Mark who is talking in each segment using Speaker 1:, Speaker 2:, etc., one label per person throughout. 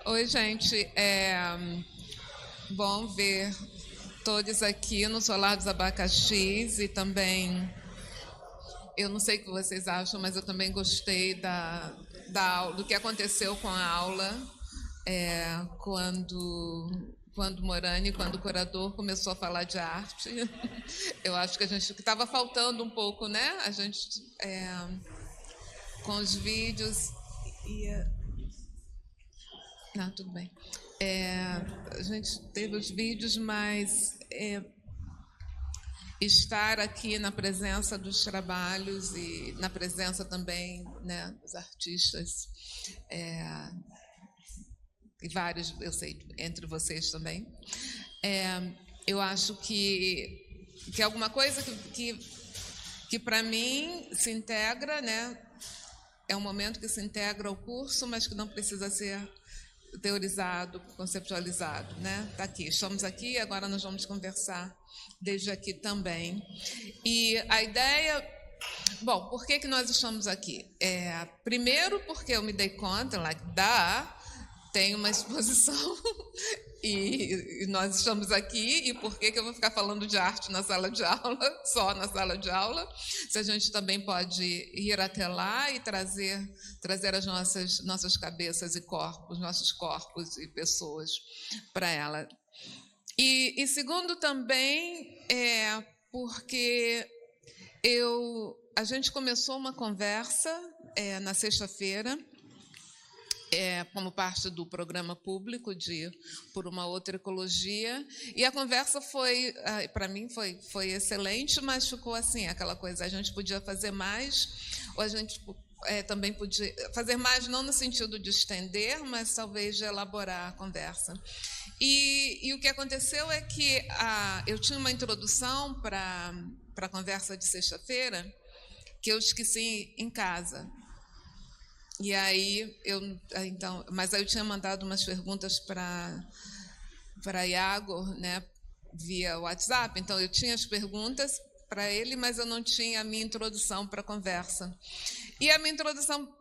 Speaker 1: Oi, gente. Bom ver todos aqui no Solar dos Abacaxis e também, eu não sei o que vocês acham, mas eu também gostei do que aconteceu com a aula quando Morani, quando o curador começou a falar de arte. Eu acho que que estava faltando um pouco, né? A gente com os vídeos não, tudo bem. A gente teve os vídeos, mas estar aqui na presença dos trabalhos e na presença também, né, dos artistas, e vários, eu sei, entre vocês também, eu acho que é alguma coisa que para mim se integra, né? É um momento que se integra ao curso, mas que não precisa ser teorizado, conceptualizado, né? Tá aqui, estamos aqui, agora nós vamos conversar desde aqui também. E a ideia, bom, por que nós estamos aqui? Primeiro porque eu me dei conta, tem uma exposição e nós estamos aqui, e por que eu vou ficar falando de arte na sala de aula, só na sala de aula, se a gente também pode ir até lá e trazer as nossas cabeças e corpos, nossos corpos e pessoas para ela. E segundo também porque a gente começou uma conversa na sexta-feira, como parte do programa público Por uma Outra Ecologia, e a conversa foi, para mim, foi excelente, mas ficou assim, aquela coisa, a gente podia fazer mais, ou a gente também podia fazer mais, não no sentido de estender, mas talvez de elaborar a conversa. E o que aconteceu é que eu tinha uma introdução para a conversa de sexta-feira que eu esqueci em casa. E aí mas aí eu tinha mandado umas perguntas para Iago, né, via WhatsApp. Então eu tinha as perguntas para ele, mas eu não tinha a minha introdução para a conversa. E a minha introdução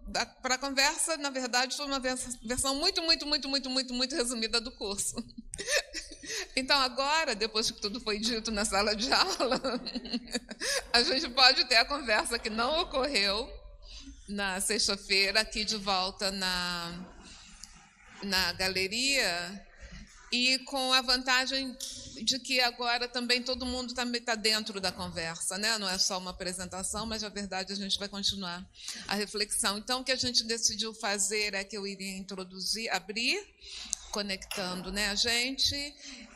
Speaker 1: para a conversa, na verdade, foi uma versão muito, muito, muito, muito, muito, muito resumida do curso. Então agora, depois que tudo foi dito na sala de aula, a gente pode ter a conversa que não ocorreu na sexta-feira, aqui de volta na galeria, e com a vantagem de que agora também todo mundo também está dentro da conversa, né? Não é só uma apresentação, mas, na verdade, a gente vai continuar a reflexão. Então, o que a gente decidiu fazer é que eu iria abrir, conectando, né, a gente,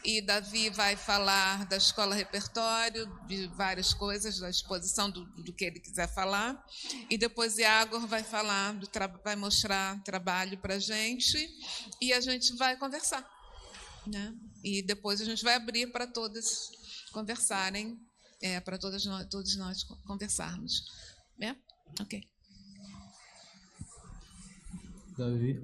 Speaker 1: e Davi vai falar da Escola Repertório, de várias coisas, da exposição do que ele quiser falar, e depois Iago vai falar, vai mostrar trabalho para a gente, e a gente vai conversar, né? E depois a gente vai abrir para todas conversarem, para todos nós conversarmos. Ok.
Speaker 2: Davi.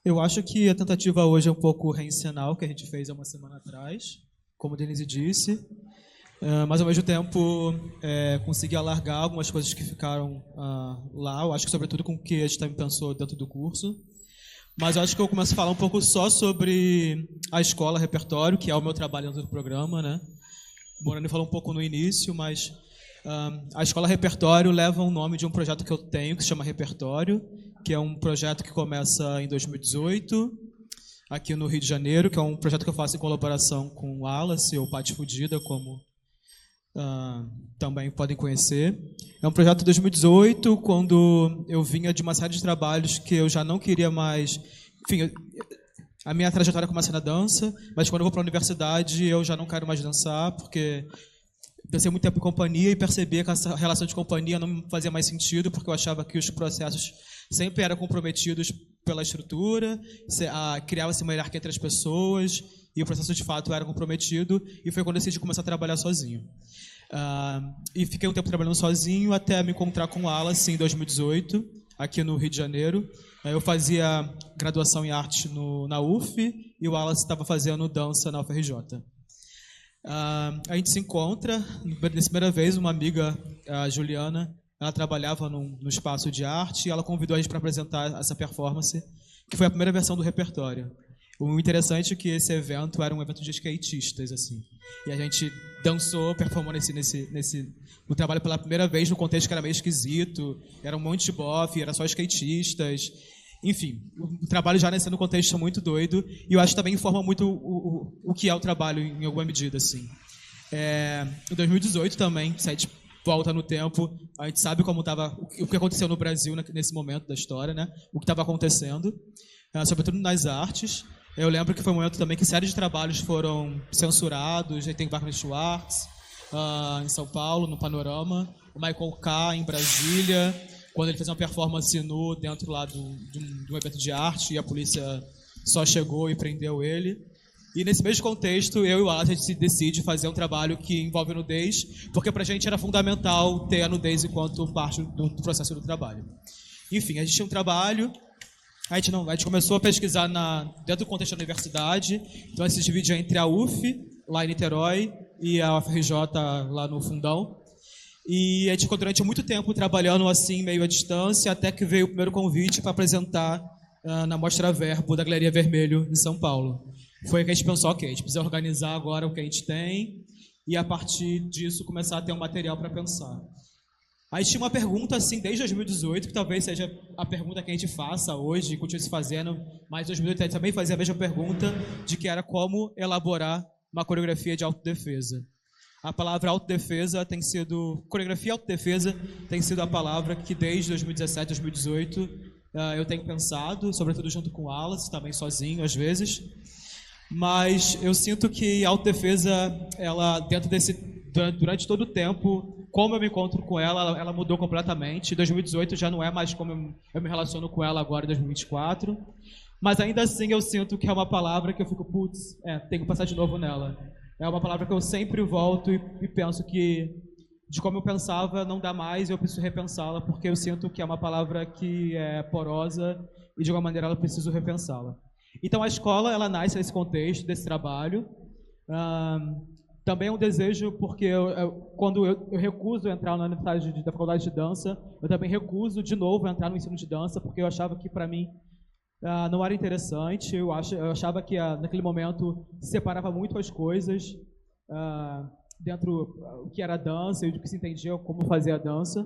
Speaker 2: Eu acho que a tentativa hoje é um pouco reencenar o que a gente fez há uma semana atrás, como a Denise disse, mas ao mesmo tempo conseguir alargar algumas coisas que ficaram lá. Eu acho que sobretudo com o que a gente também pensou dentro do curso. Mas eu acho que eu começo a falar um pouco só sobre a escola repertório, que é o meu trabalho dentro do programa, né? O Morani falou um pouco no início, mas a escola repertório leva o nome de um projeto que eu tenho, que se chama Repertório, que é um projeto que começa em 2018, aqui no Rio de Janeiro, que é um projeto que eu faço em colaboração com o Wallace, ou Pátio Fudida, como também podem conhecer. É um projeto de 2018, quando eu vinha de uma série de trabalhos que eu já não queria mais... Enfim, a minha trajetória começa na dança, mas quando eu vou para a universidade eu já não quero mais dançar, porque pensei muito tempo em companhia e percebi que essa relação de companhia não me fazia mais sentido, porque eu achava que os processos sempre eram comprometidos pela estrutura, criava-se uma hierarquia entre as pessoas, e o processo de fato era comprometido, e foi quando eu decidi começar a trabalhar sozinho. E fiquei um tempo trabalhando sozinho até me encontrar com o Wallace em 2018, aqui no Rio de Janeiro. Eu fazia graduação em arte na UF, e o Wallace estava fazendo dança na UFRJ. A gente se encontra, nessa primeira vez, uma amiga, a Juliana, ela trabalhava no espaço de arte e ela convidou a gente para apresentar essa performance, que foi a primeira versão do repertório. O interessante é que esse evento era um evento de skatistas, assim. E a gente dançou, performou no trabalho pela primeira vez, no contexto que era meio esquisito, era um monte de bofe, era só skatistas. Enfim, o trabalho já nesse contexto muito doido, e eu acho que também informa muito o que é o trabalho, em alguma medida, assim. Em 2018 também, se a gente volta no tempo, a gente sabe como estava, o que aconteceu no Brasil nesse momento da história, né? O que estava acontecendo, sobretudo nas artes. Eu lembro que foi um momento também que séries de trabalhos foram censurados. Aí tem Wagner Schwartz em São Paulo, no Panorama, o Michael K. em Brasília, quando ele fez uma performance dentro lá de um evento de arte e a polícia só chegou e prendeu ele. E nesse mesmo contexto, eu e o Wallace, a gente se decide fazer um trabalho que envolve nudez, porque pra gente era fundamental ter a nudez enquanto parte do processo do trabalho. Enfim, a gente tinha um trabalho. A gente começou a pesquisar dentro do contexto da universidade, então a gente se dividia entre a UF, lá em Niterói, e a UFRJ, lá no Fundão. E a gente ficou durante muito tempo trabalhando assim, meio à distância, até que veio o primeiro convite para apresentar na Mostra Verbo da Galeria Vermelho, em São Paulo. Foi que a gente pensou, ok, a gente precisa organizar agora o que a gente tem, e a partir disso começar a ter um material para pensar. Aí tinha uma pergunta, assim, desde 2018, que talvez seja a pergunta que a gente faça hoje, e continue se fazendo, mas em 2018 a gente também fazia a mesma pergunta, de que era como elaborar uma coreografia de autodefesa. A palavra autodefesa coreografia e autodefesa tem sido a palavra que desde 2017, 2018, eu tenho pensado, sobretudo junto com o Wallace, também sozinho às vezes, mas eu sinto que a autodefesa, ela, durante todo o tempo, como eu me encontro com ela mudou completamente. Em 2018 já não é mais como eu me relaciono com ela agora em 2024. Mas ainda assim eu sinto que é uma palavra que eu fico, tenho que passar de novo nela. É uma palavra que eu sempre volto e penso que, de como eu pensava, não dá mais e eu preciso repensá-la, porque eu sinto que é uma palavra que é porosa e, de alguma maneira, eu preciso repensá-la. Então a escola, ela nasce nesse contexto, desse trabalho. Também é um desejo, porque quando eu recuso entrar na universidade da faculdade de dança, eu também recuso de novo entrar no ensino de dança, porque eu achava que, para mim, não era interessante. Eu achava que, naquele momento, se separava muito as coisas dentro do que era dança e do que se entendia como fazer a dança.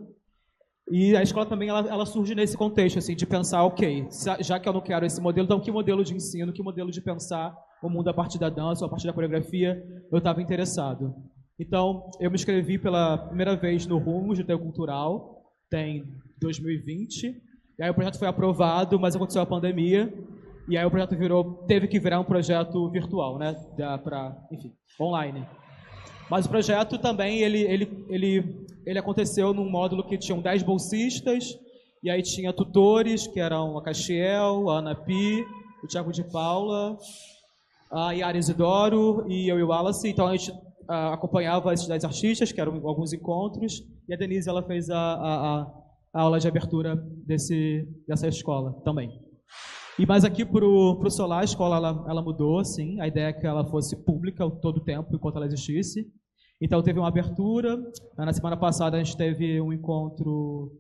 Speaker 2: E a escola também ela surge nesse contexto, assim, de pensar, ok, já que eu não quero esse modelo, então que modelo de ensino, que modelo de pensar o mundo a partir da dança ou a partir da coreografia eu estava interessado. Então, eu me inscrevi pela primeira vez no Rumos de Teatro Cultural, tem 2020, e aí o projeto foi aprovado, mas aconteceu a pandemia, e aí o projeto teve que virar um projeto virtual, né, enfim, online. Mas o projeto também, ele aconteceu num módulo que tinham 10 bolsistas, e aí tinha tutores, que eram a Caxiel, a Ana Pi, o Thiago de Paula, a Yara Isidoro e eu e o Wallace. Então a gente acompanhava esses 10 artistas, que eram alguns encontros, e a Denise ela fez a aula de abertura dessa escola também. Mas aqui para o Solar, a escola ela mudou, assim, a ideia é que ela fosse pública todo o tempo, enquanto ela existisse. Então teve uma abertura, na semana passada a gente teve um encontro,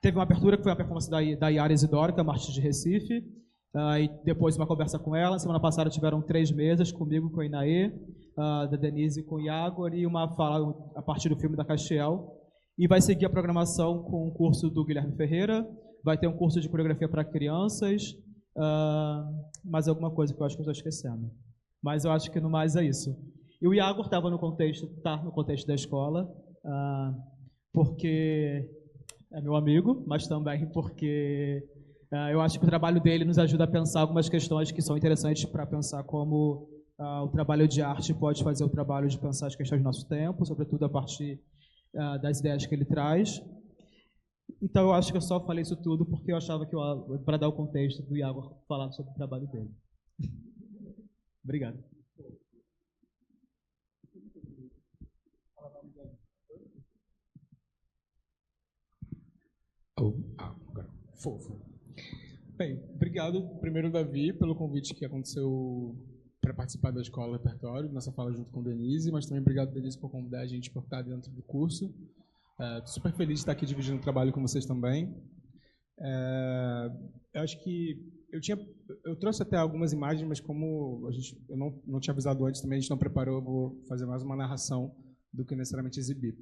Speaker 2: teve uma abertura que foi a performance da Yara Isidoro, que é uma artista de Recife, e depois uma conversa com ela. Na semana passada tiveram 3 mesas, comigo, com a Inaê, da Denise com o Iagor, e uma fala a partir do filme da Castiel. E vai seguir a programação com o curso do Guilherme Ferreira, vai ter um curso de coreografia para crianças, mais alguma coisa que eu acho que eu estou esquecendo. Mas eu acho que no mais é isso. E o Iagor estava no contexto da escola, porque é meu amigo, mas também porque eu acho que o trabalho dele nos ajuda a pensar algumas questões que são interessantes para pensar como o trabalho de arte pode fazer o trabalho de pensar as questões do nosso tempo, sobretudo a partir das ideias que ele traz. Então eu acho que eu só falei isso tudo porque eu achava que para dar o contexto do Iagor falar sobre o trabalho dele. Obrigado.
Speaker 3: Agora. Fofo. Bem, obrigado, primeiro, Davi, pelo convite que aconteceu para participar da Escola Repertório, nessa fala junto com Denise, mas também obrigado, Denise, por convidar a gente por estar dentro do curso. Estou super feliz de estar aqui dividindo o trabalho com vocês também. Eu acho que eu trouxe até algumas imagens, mas como eu não tinha avisado antes também, a gente não preparou, eu vou fazer mais uma narração do que necessariamente exibir.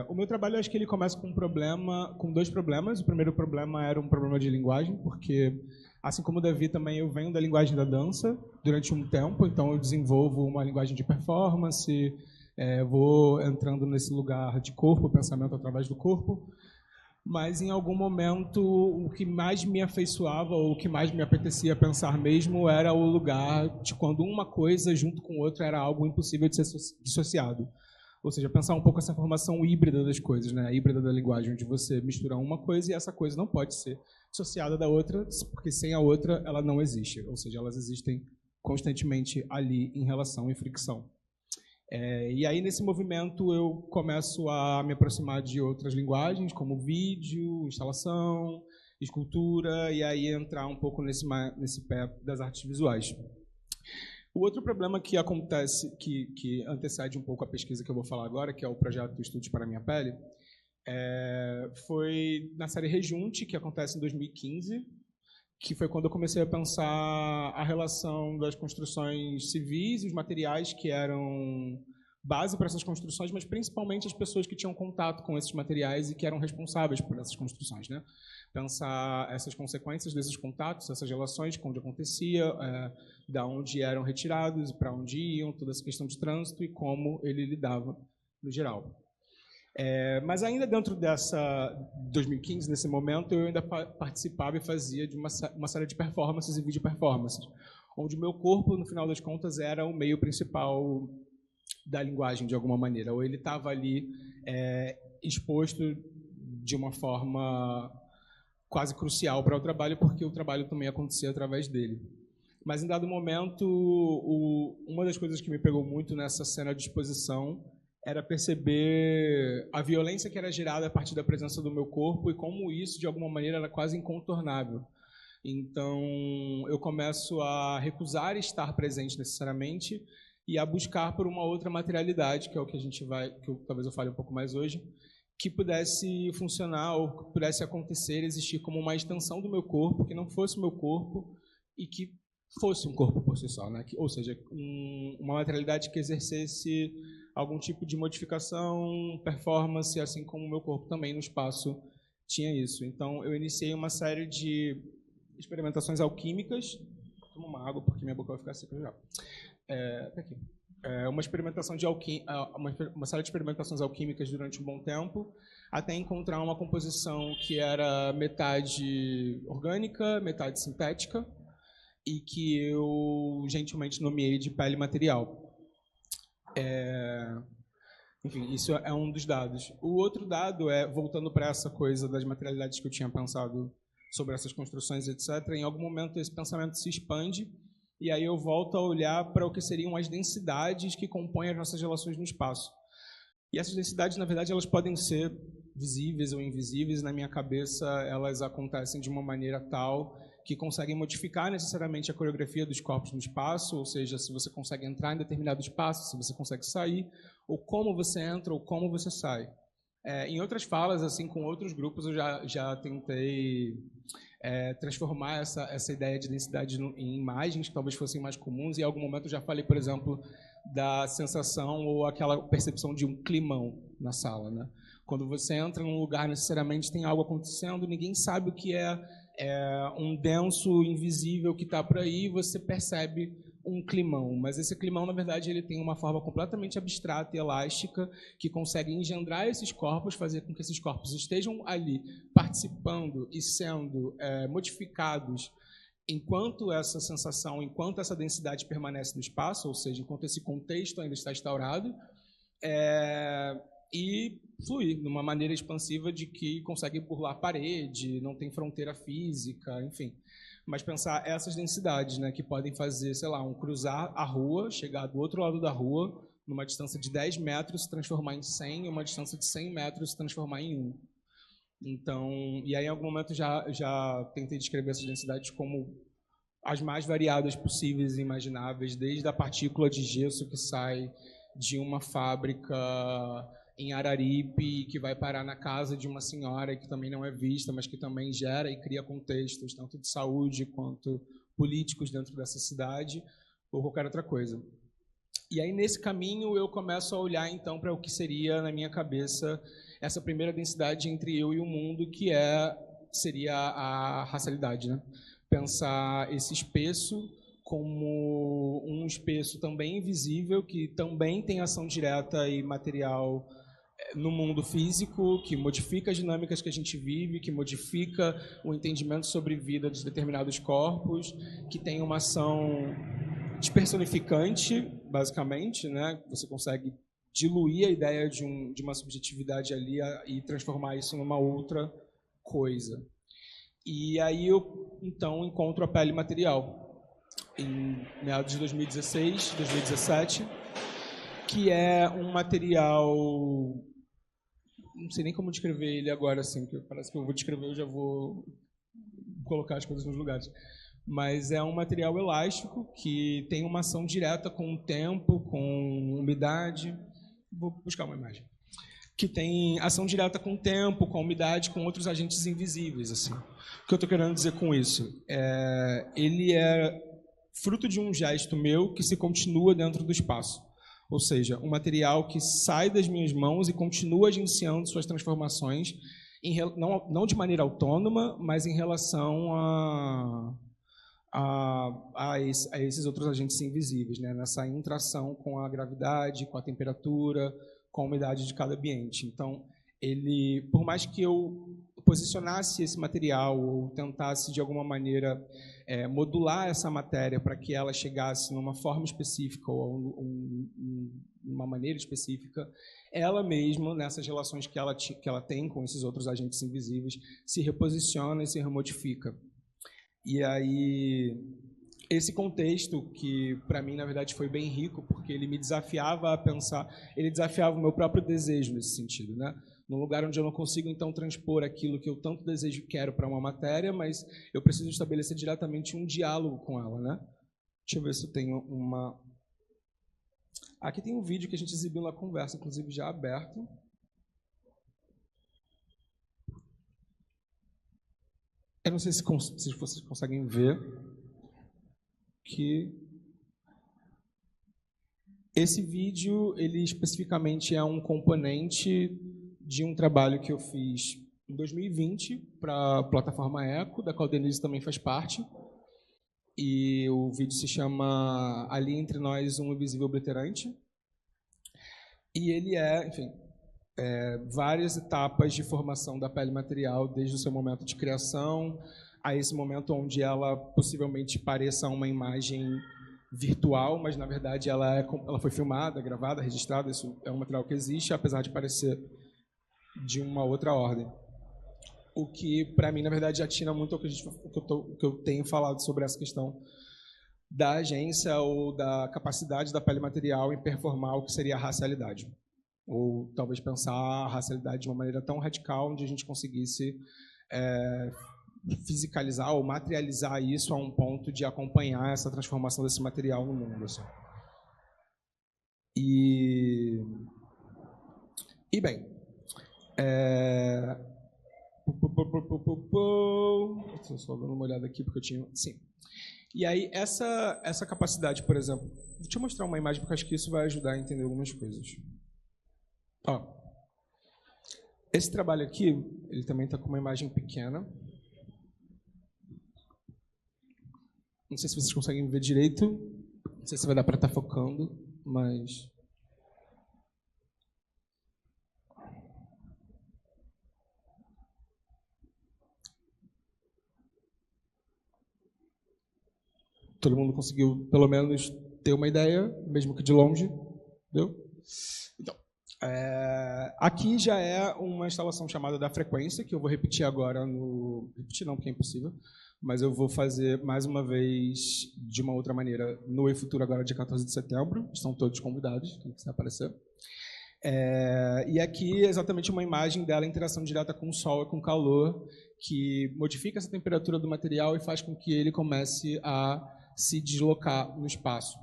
Speaker 3: O meu trabalho, eu acho que ele começa com dois problemas. O primeiro problema era um problema de linguagem, porque, assim como o Davi, também eu venho da linguagem da dança durante um tempo, então eu desenvolvo uma linguagem de performance, vou entrando nesse lugar de corpo, pensamento através do corpo, mas em algum momento o que mais me afeiçoava, ou o que mais me apetecia pensar mesmo, era o lugar de quando uma coisa junto com outra era algo impossível de ser dissociado. Ou seja, pensar um pouco essa formação híbrida das coisas, né? Híbrida da linguagem, onde você mistura uma coisa e essa coisa não pode ser dissociada da outra, porque sem a outra ela não existe. Ou seja, elas existem constantemente ali em relação e fricção. E aí, nesse movimento, eu começo a me aproximar de outras linguagens, como vídeo, instalação, escultura, e aí entrar um pouco nesse pé das artes visuais. O outro problema que acontece, que antecede um pouco a pesquisa que eu vou falar agora, que é o projeto Estudos para a Minha Pele, foi na série Rejunte, que acontece em 2015, que foi quando eu comecei a pensar a relação das construções civis e os materiais que eram base para essas construções, mas principalmente as pessoas que tinham contato com esses materiais e que eram responsáveis por essas construções, né? Pensar essas consequências desses contatos, essas relações, onde acontecia, da onde eram retirados, para onde iam, toda essa questão de trânsito e como ele lidava no geral. Mas ainda dentro dessa 2015, nesse momento, eu ainda participava e fazia de uma série de performances e vídeo performances, onde o meu corpo, no final das contas, era o meio principal da linguagem, de alguma maneira. Ou ele estava ali exposto de uma forma quase crucial para o trabalho, porque o trabalho também acontecia através dele. Mas, em dado momento, uma das coisas que me pegou muito nessa cena de exposição era perceber a violência que era gerada a partir da presença do meu corpo e como isso, de alguma maneira, era quase incontornável. Então, eu começo a recusar estar presente necessariamente e a buscar por uma outra materialidade, que é o que talvez eu fale um pouco mais hoje, que pudesse funcionar ou que pudesse acontecer, existir como uma extensão do meu corpo, que não fosse o meu corpo e que fosse um corpo por si só, né? Ou seja, uma materialidade que exercesse algum tipo de modificação, performance, assim como o meu corpo também no espaço tinha isso. Então, eu iniciei uma série de experimentações alquímicas. Toma uma água, porque minha boca vai ficar seca já. Tá aqui. Uma série de experimentações alquímicas durante um bom tempo, até encontrar uma composição que era metade orgânica, metade sintética, e que eu gentilmente nomeei de pele material. Enfim, isso é um dos dados. O outro dado voltando para essa coisa das materialidades que eu tinha pensado sobre essas construções, etc., em algum momento esse pensamento se expande, e aí eu volto a olhar para o que seriam as densidades que compõem as nossas relações no espaço. E essas densidades, na verdade, elas podem ser visíveis ou invisíveis. Na minha cabeça, elas acontecem de uma maneira tal que conseguem modificar necessariamente a coreografia dos corpos no espaço, ou seja, se você consegue entrar em determinado espaço, se você consegue sair, ou como você entra, ou como você sai. Em outras falas, assim, com outros grupos, eu já tentei transformar essa ideia de densidade em imagens que talvez fossem mais comuns, e em algum momento eu já falei, por exemplo, da sensação ou aquela percepção de um climão na sala, né? Quando você entra num lugar, necessariamente tem algo acontecendo, ninguém sabe o que é um denso invisível que está por aí, você percebe um climão. Mas esse climão, na verdade, ele tem uma forma completamente abstrata e elástica que consegue engendrar esses corpos, fazer com que esses corpos estejam ali participando e sendo modificados enquanto essa sensação, enquanto essa densidade permanece no espaço, ou seja, enquanto esse contexto ainda está instaurado, e fluir de uma maneira expansiva de que consegue burlar parede, não tem fronteira física, enfim. Mas pensar essas densidades, né, que podem fazer, sei lá, cruzar a rua, chegar do outro lado da rua, numa distância de 10 metros, se transformar em 100, e uma distância de 100 metros, se transformar em 1. Então, e aí em algum momento já tentei descrever essas densidades como as mais variadas possíveis e imagináveis, desde a partícula de gesso que sai de uma fábrica em Araripe, que vai parar na casa de uma senhora que também não é vista, mas que também gera e cria contextos, tanto de saúde quanto políticos dentro dessa cidade, ou qualquer outra coisa. E aí, nesse caminho, eu começo a olhar, então, para o que seria, na minha cabeça, essa primeira densidade entre eu e o mundo, que seria a racialidade, né? Pensar esse espesso como um espesso também invisível, que também tem ação direta e material no mundo físico, que modifica as dinâmicas que a gente vive, que modifica o entendimento sobre vida de determinados corpos, que tem uma ação despersonificante, basicamente, né? Você consegue diluir a ideia de uma subjetividade ali e transformar isso numa outra coisa. E aí eu, então, encontro a pele material, em meados de 2016, 2017, que é um material... Não sei nem como descrever ele agora, assim, porque parece que eu vou descrever, eu já vou colocar as coisas nos lugares. Mas é um material elástico que tem uma ação direta com o tempo, com umidade. Vou buscar uma imagem. Que tem ação direta com o tempo, com a umidade, com outros agentes invisíveis. Assim. O que eu estou querendo dizer com isso? Ele é fruto de um gesto meu que se continua dentro do espaço. Ou seja, um material que sai das minhas mãos e continua agenciando suas transformações, não de maneira autônoma, mas em relação a esses outros agentes invisíveis, né? Nessa interação com a gravidade, com a temperatura, com a umidade de cada ambiente. Então, por mais que eu posicionasse esse material ou tentasse, de alguma maneira, modular essa matéria para que ela chegasse numa forma específica ou uma maneira específica, ela mesma, nessas relações que ela tem com esses outros agentes invisíveis, se reposiciona e se remodifica. E aí, esse contexto, que para mim, na verdade, foi bem rico, porque ele me desafiava a pensar, ele desafiava o meu próprio desejo nesse sentido, né? Num lugar onde eu não consigo, então, transpor aquilo que eu tanto desejo e quero para uma matéria, mas eu preciso estabelecer diretamente um diálogo com ela, né? Deixa eu ver se eu tenho uma... Aqui tem um vídeo que a gente exibiu na conversa, inclusive já aberto. Eu não sei se vocês conseguem ver que esse vídeo, ele especificamente é um componente de um trabalho que eu fiz em 2020 para a plataforma Eco, da qual a Denise também faz parte. E o vídeo se chama Ali Entre Nós, um Invisível Obliterante. E ele enfim, várias etapas de formação da pele material, desde o seu momento de criação a esse momento onde ela possivelmente pareça uma imagem virtual, mas na verdade ela foi filmada, gravada, registrada. Isso é um material que existe, apesar de parecer de uma outra ordem. O que, para mim, na verdade, atina muito ao que eu tenho falado sobre essa questão da agência ou da capacidade da pele material em performar o que seria a racialidade. Ou talvez pensar a racialidade de uma maneira tão radical onde a gente conseguisse fisicalizar ou materializar isso a um ponto de acompanhar essa transformação desse material no mundo. Assim. E bem... Estou só dando uma olhada aqui porque eu tinha... Sim. E aí, essa capacidade, por exemplo... Deixa eu mostrar uma imagem porque acho que isso vai ajudar a entender algumas coisas. Ó, esse trabalho aqui, ele também está com uma imagem pequena. Não sei se vocês conseguem ver direito. Não sei se vai dar para estar focando, mas... Todo mundo conseguiu, pelo menos, ter uma ideia, mesmo que de longe. Entendeu? Então, aqui já é uma instalação chamada da frequência, que eu vou repetir agora no... Repetir não, porque é impossível. Mas eu vou fazer mais uma vez, de uma outra maneira, no eFuturo agora, dia 14 de setembro. Estão todos convidados, quem quiser aparecer. E aqui é exatamente uma imagem dela em interação direta com o sol e com o calor, que modifica essa temperatura do material e faz com que ele comece a se deslocar no espaço.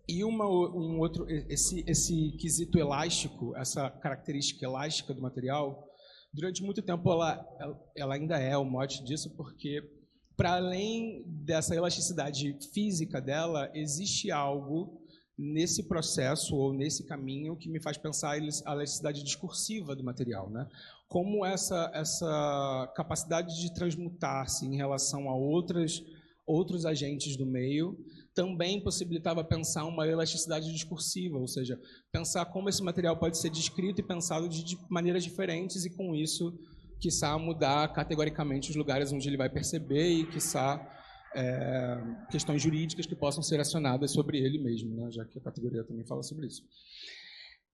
Speaker 3: E um outro, esse quesito elástico, essa característica elástica do material, durante muito tempo ela ainda é o mote disso, porque para além dessa elasticidade física dela, existe algo nesse processo ou nesse caminho que me faz pensar a elasticidade discursiva do material, né? Como essa capacidade de transmutar-se em relação a outros agentes do meio também possibilitava pensar uma elasticidade discursiva, ou seja, pensar como esse material pode ser descrito e pensado de maneiras diferentes e, com isso, quiçá mudar categoricamente os lugares onde ele vai perceber e, quiçá, questões jurídicas que possam ser acionadas sobre ele mesmo, né? Já que a categoria também fala sobre isso.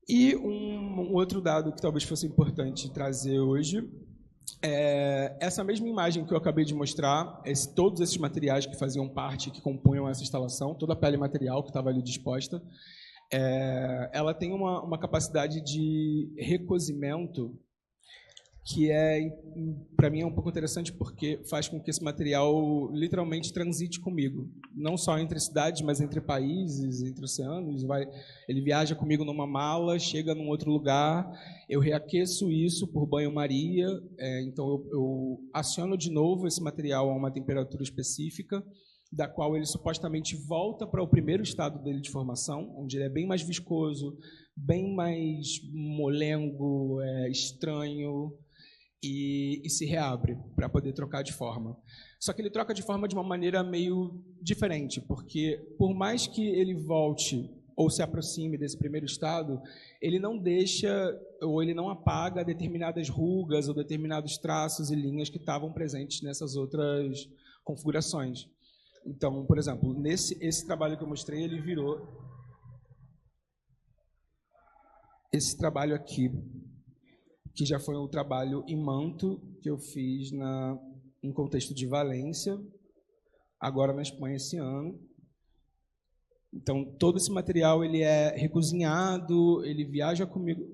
Speaker 3: E um outro dado que talvez fosse importante trazer hoje essa mesma imagem que eu acabei de mostrar, todos esses materiais que faziam parte, que compunham essa instalação, toda a pele material que estava ali disposta, ela tem uma capacidade de recozimento que para mim, é um pouco interessante porque faz com que esse material literalmente transite comigo. Não só entre cidades, mas entre países, entre oceanos. Ele viaja comigo numa mala, chega num outro lugar, eu reaqueço isso por banho-maria, então eu aciono de novo esse material a uma temperatura específica, da qual ele supostamente volta para o primeiro estado dele de formação, onde ele é bem mais viscoso, bem mais molengo, estranho, e se reabre para poder trocar de forma. Só que ele troca de forma de uma maneira meio diferente, porque por mais que ele volte ou se aproxime desse primeiro estado, ele não deixa ou ele não apaga determinadas rugas ou determinados traços e linhas que estavam presentes nessas outras configurações. Então, por exemplo, esse trabalho que eu mostrei, ele virou esse trabalho aqui, que já foi um trabalho em manto que eu fiz em contexto de Valência, agora na Espanha esse ano. Então, todo esse material ele é recozinhado, ele viaja comigo...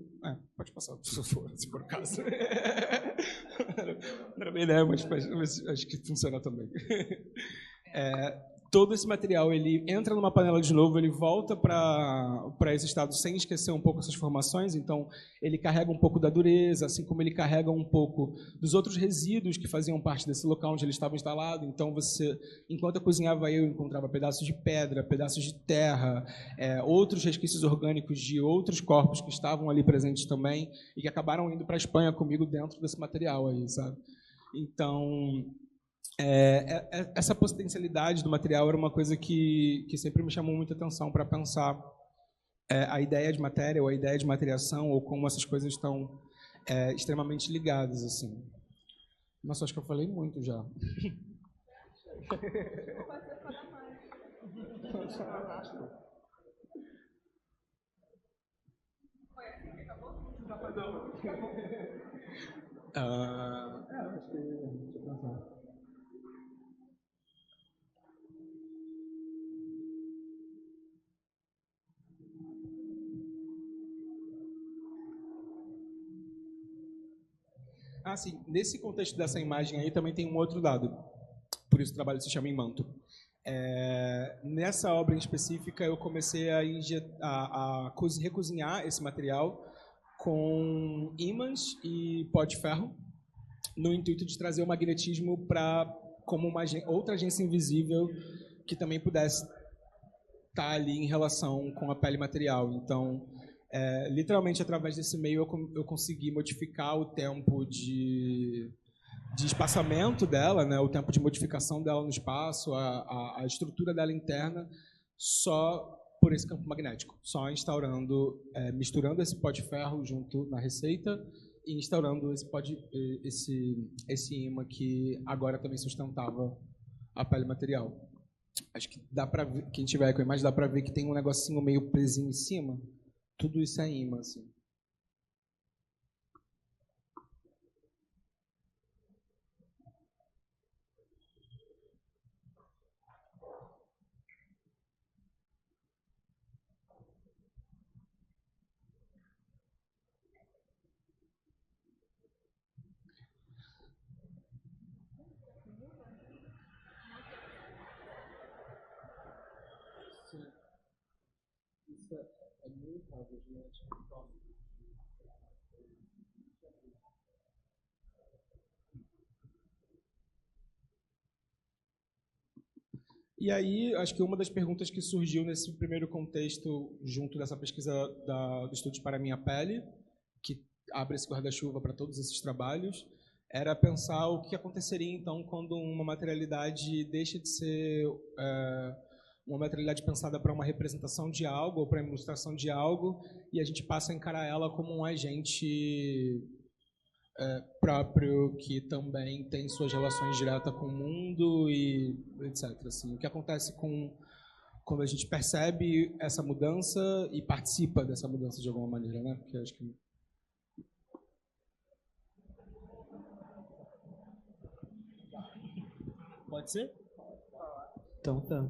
Speaker 3: pode passar, se for o caso. Não era bem ideia, mas acho que funciona também. Todo esse material ele entra numa panela de novo, ele volta para esse estado sem esquecer um pouco essas formações, então ele carrega um pouco da dureza, assim como ele carrega um pouco dos outros resíduos que faziam parte desse local onde ele estava instalado. Então, enquanto eu cozinhava, eu encontrava pedaços de pedra, pedaços de terra, outros resquícios orgânicos de outros corpos que estavam ali presentes também e que acabaram indo para a Espanha comigo dentro desse material aí, sabe? Então... essa potencialidade do material era uma coisa que sempre me chamou muita atenção para pensar a ideia de matéria ou a ideia de materiação ou como essas coisas estão extremamente ligadas, assim. Nossa, acho que eu falei muito já. Acho que deixa eu pensar. Sim. Nesse contexto dessa imagem aí também tem um outro dado. Por isso o trabalho se chama Em Manto. Nessa obra em específica, eu comecei a recozinhar esse material com ímãs e pó de ferro, no intuito de trazer o magnetismo como outra agência invisível que também pudesse estar ali em relação com a pele material. Então, literalmente, através desse meio, eu consegui modificar o tempo de espaçamento dela, né, o tempo de modificação dela no espaço, a estrutura dela interna, só por esse campo magnético, só misturando esse pó de ferro junto na receita e instaurando esse ímã que agora também sustentava a pele material. Acho que dá para ver, quem tiver com a imagem, dá para ver que tem um negocinho meio presinho em cima. Tudo isso é ímã, assim. E aí, acho que uma das perguntas que surgiu nesse primeiro contexto, junto dessa pesquisa do Estudos para a Minha Pele, que abre esse guarda-chuva para todos esses trabalhos, era pensar o que aconteceria, então, quando uma materialidade deixa de ser uma materialidade pensada para uma representação de algo ou para uma ilustração de algo, e a gente passa a encarar ela como um agente próprio que também tem suas relações diretas com o mundo e etc. Assim, o que acontece quando a gente percebe essa mudança e participa dessa mudança de alguma maneira, né? Porque acho que
Speaker 2: pode ser? Então tá.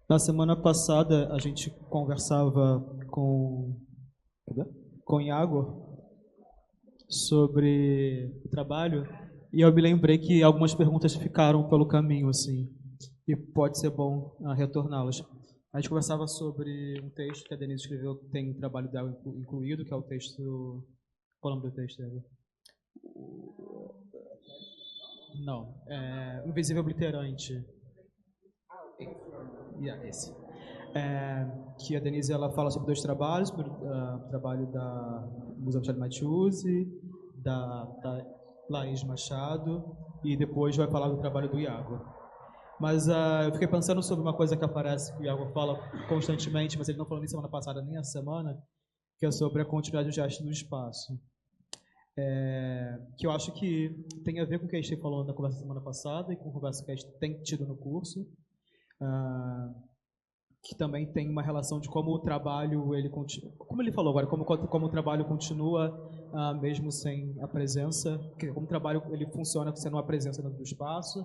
Speaker 2: Na semana passada a gente conversava com Iago sobre o trabalho e eu me lembrei que algumas perguntas ficaram pelo caminho, assim, e pode ser bom retorná-las. A gente conversava sobre um texto que a Denise escreveu, que tem o trabalho dela incluído, que é o texto... Qual é o nome do texto dela? Não, Invisível Obliterante. Esse. Que a Denise ela fala sobre 2 trabalhos, o trabalho da Musa Michele Mathiuzzi, da Laís Machado, e depois vai falar do trabalho do Iago. Mas eu fiquei pensando sobre uma coisa que aparece, que o Iago fala constantemente, mas ele não falou nem semana passada, nem essa semana, que é sobre a continuidade do gesto no espaço. Que eu acho que tem a ver com o que a gente falou na conversa da semana passada e com a conversa que a gente tem tido no curso, que também tem uma relação de como o trabalho, ele continua, como ele falou agora, como o trabalho continua mesmo sem a presença, como o trabalho ele funciona sendo uma presença dentro do espaço,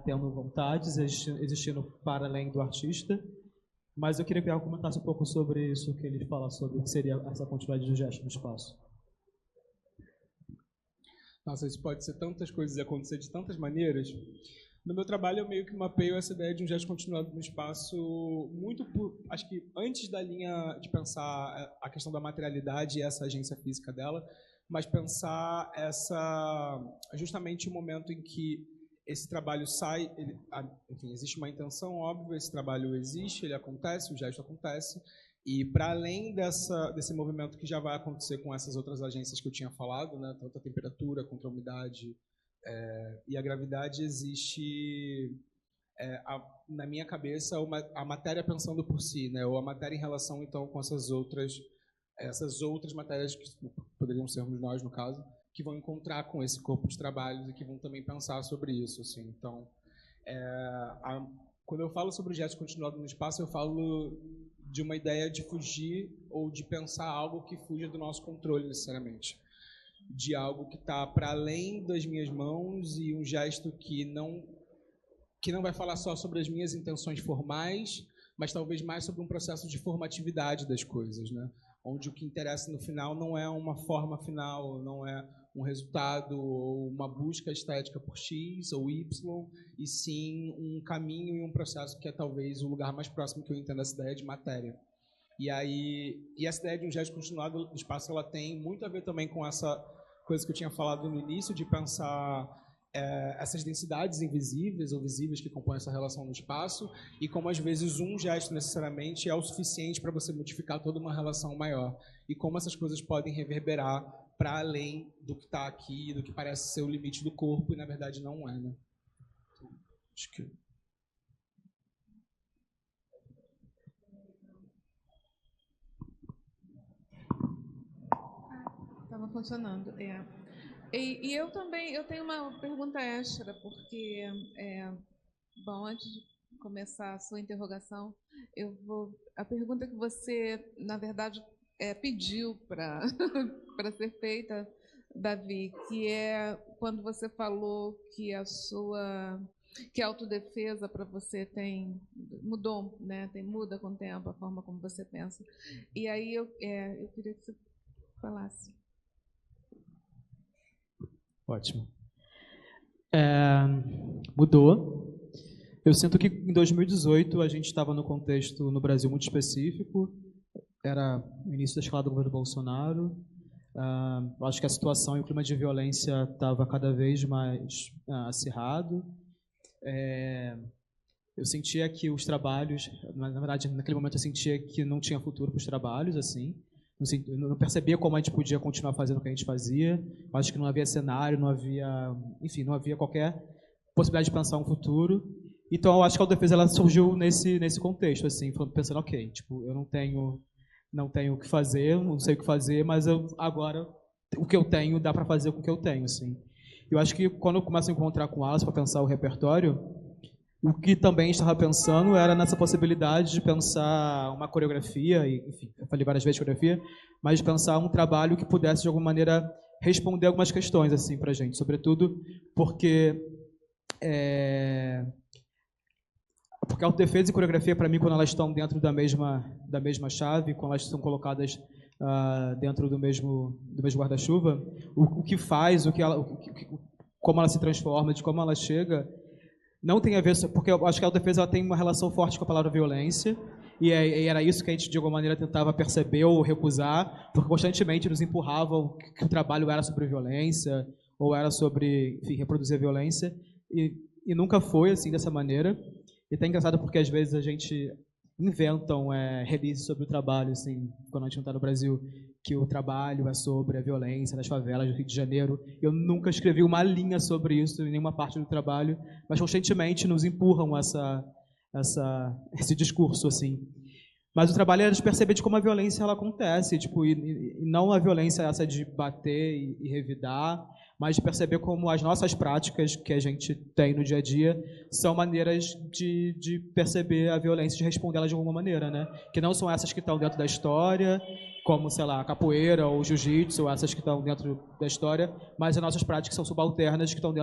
Speaker 2: tendo vontades, existindo para além do artista. Mas eu queria que ele comentasse um pouco sobre isso, que ele fala sobre o que seria essa continuidade do gesto no espaço.
Speaker 3: Nossa, isso pode ser tantas coisas e acontecer de tantas maneiras. No meu trabalho, eu meio que mapeio essa ideia de um gesto continuado no espaço muito acho que antes da linha de pensar a questão da materialidade e essa agência física dela, mas pensar justamente o momento em que esse trabalho sai, enfim, existe uma intenção óbvia, esse trabalho existe, ele acontece, o gesto acontece, e para além desse movimento que já vai acontecer com essas outras agências que eu tinha falado, né, tanto a temperatura quanto a umidade e a gravidade, existe, na minha cabeça, a matéria pensando por si, né, ou a matéria em relação, então, com essas outras matérias que poderiam sermos nós, no caso, que vão encontrar com esse corpo de trabalhos e que vão também pensar sobre isso. Assim. Então, quando eu falo sobre o gesto continuado no espaço, eu falo de uma ideia de fugir ou de pensar algo que fuja do nosso controle, necessariamente. De algo que está para além das minhas mãos e um gesto que não vai falar só sobre as minhas intenções formais, mas talvez mais sobre um processo de formatividade das coisas, né? Onde o que interessa no final não é uma forma final, não é um resultado ou uma busca estética por X ou Y, e sim um caminho e um processo que é talvez o lugar mais próximo que eu entendo essa ideia de matéria. E essa ideia de um gesto continuado no espaço, ela tem muito a ver também com essa coisa que eu tinha falado no início, de pensar essas densidades invisíveis ou visíveis que compõem essa relação no espaço, e como às vezes um gesto necessariamente é o suficiente para você modificar toda uma relação maior, e como essas coisas podem reverberar para além do que está aqui, do que parece ser o limite do corpo, e na verdade não é, né? Acho que...
Speaker 1: Estava funcionando, E eu também, eu tenho uma pergunta extra, porque, bom, antes de começar a sua interrogação, a pergunta que você, na verdade, pediu para para ser feita, Davi, que é quando você falou que que a autodefesa para você mudou, né? Muda com o tempo a forma como você pensa. E aí eu queria que você falasse.
Speaker 2: Ótimo. Mudou. Eu sinto que em 2018 a gente estava no contexto no Brasil muito específico, era o início da escalada do governo Bolsonaro. Acho que a situação e o clima de violência estava cada vez mais acirrado. Eu sentia que os trabalhos, na verdade, naquele momento eu sentia que não tinha futuro para os trabalhos, assim. Não percebia como a gente podia continuar fazendo o que a gente fazia. Acho que não havia cenário, não havia qualquer possibilidade de pensar um futuro. Então, eu acho que a Autodefesa ela surgiu nesse contexto, assim, pensando, ok, tipo, eu não tenho o que fazer, não sei o que fazer, mas agora o que eu tenho dá para fazer com o que eu tenho, assim. Eu acho que quando eu começo a encontrar com o Alice para pensar o repertório, o que também estava pensando era nessa possibilidade de pensar uma coreografia, e, enfim, eu falei várias vezes coreografia, mas de pensar um trabalho que pudesse, de alguma maneira, responder algumas questões assim, para a gente. Sobretudo porque autodefesa e coreografia, para mim, quando elas estão dentro da mesma chave, quando elas são colocadas dentro do mesmo guarda-chuva, o que faz, como ela se transforma, de como ela chega, não tem a ver, porque eu acho que a autodefesa ela tem uma relação forte com a palavra violência, e era isso que a gente, de alguma maneira, tentava perceber ou recusar, porque constantemente nos empurravam que o trabalho era sobre violência, ou era sobre, enfim, reproduzir a violência, e nunca foi assim, dessa maneira. E tá engraçado porque, às vezes, a gente inventam releases sobre o trabalho, assim, quando a gente não está no Brasil, que o trabalho é sobre a violência nas favelas do Rio de Janeiro. Eu nunca escrevi uma linha sobre isso em nenhuma parte do trabalho, mas constantemente nos empurram esse discurso, assim. Mas o trabalho é de perceber de como a violência ela acontece, tipo, e não a violência essa de bater e revidar, mas de perceber como as nossas práticas que a gente tem no dia a dia são maneiras de perceber a violência e de responder ela de alguma maneira, né? Que não são essas que estão dentro da história, como, sei lá, capoeira ou jiu-jitsu, essas que estão dentro da história, mas as nossas práticas são subalternas, que estão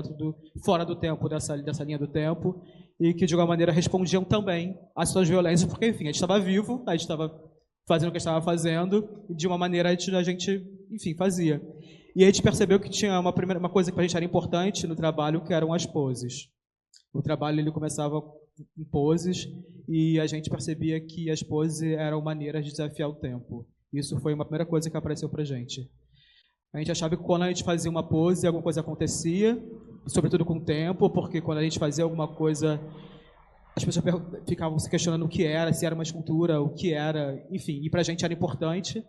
Speaker 2: fora do tempo, dessa linha do tempo, e que, de alguma maneira, respondiam também às suas violências, porque, enfim, a gente estava vivo, a gente estava fazendo o que a gente estava fazendo, e de uma maneira a gente, enfim, fazia. E a gente percebeu que tinha uma coisa que para a gente era importante no trabalho, que eram as poses. O trabalho ele começava em poses, e a gente percebia que as poses eram maneiras de desafiar o tempo. Isso foi uma primeira coisa que apareceu para a gente. A gente achava que quando a gente fazia uma pose, alguma coisa acontecia, sobretudo com o tempo, porque quando a gente fazia alguma coisa, as pessoas ficavam se questionando o que era, se era uma escultura, o que era, enfim, e para a gente era importante.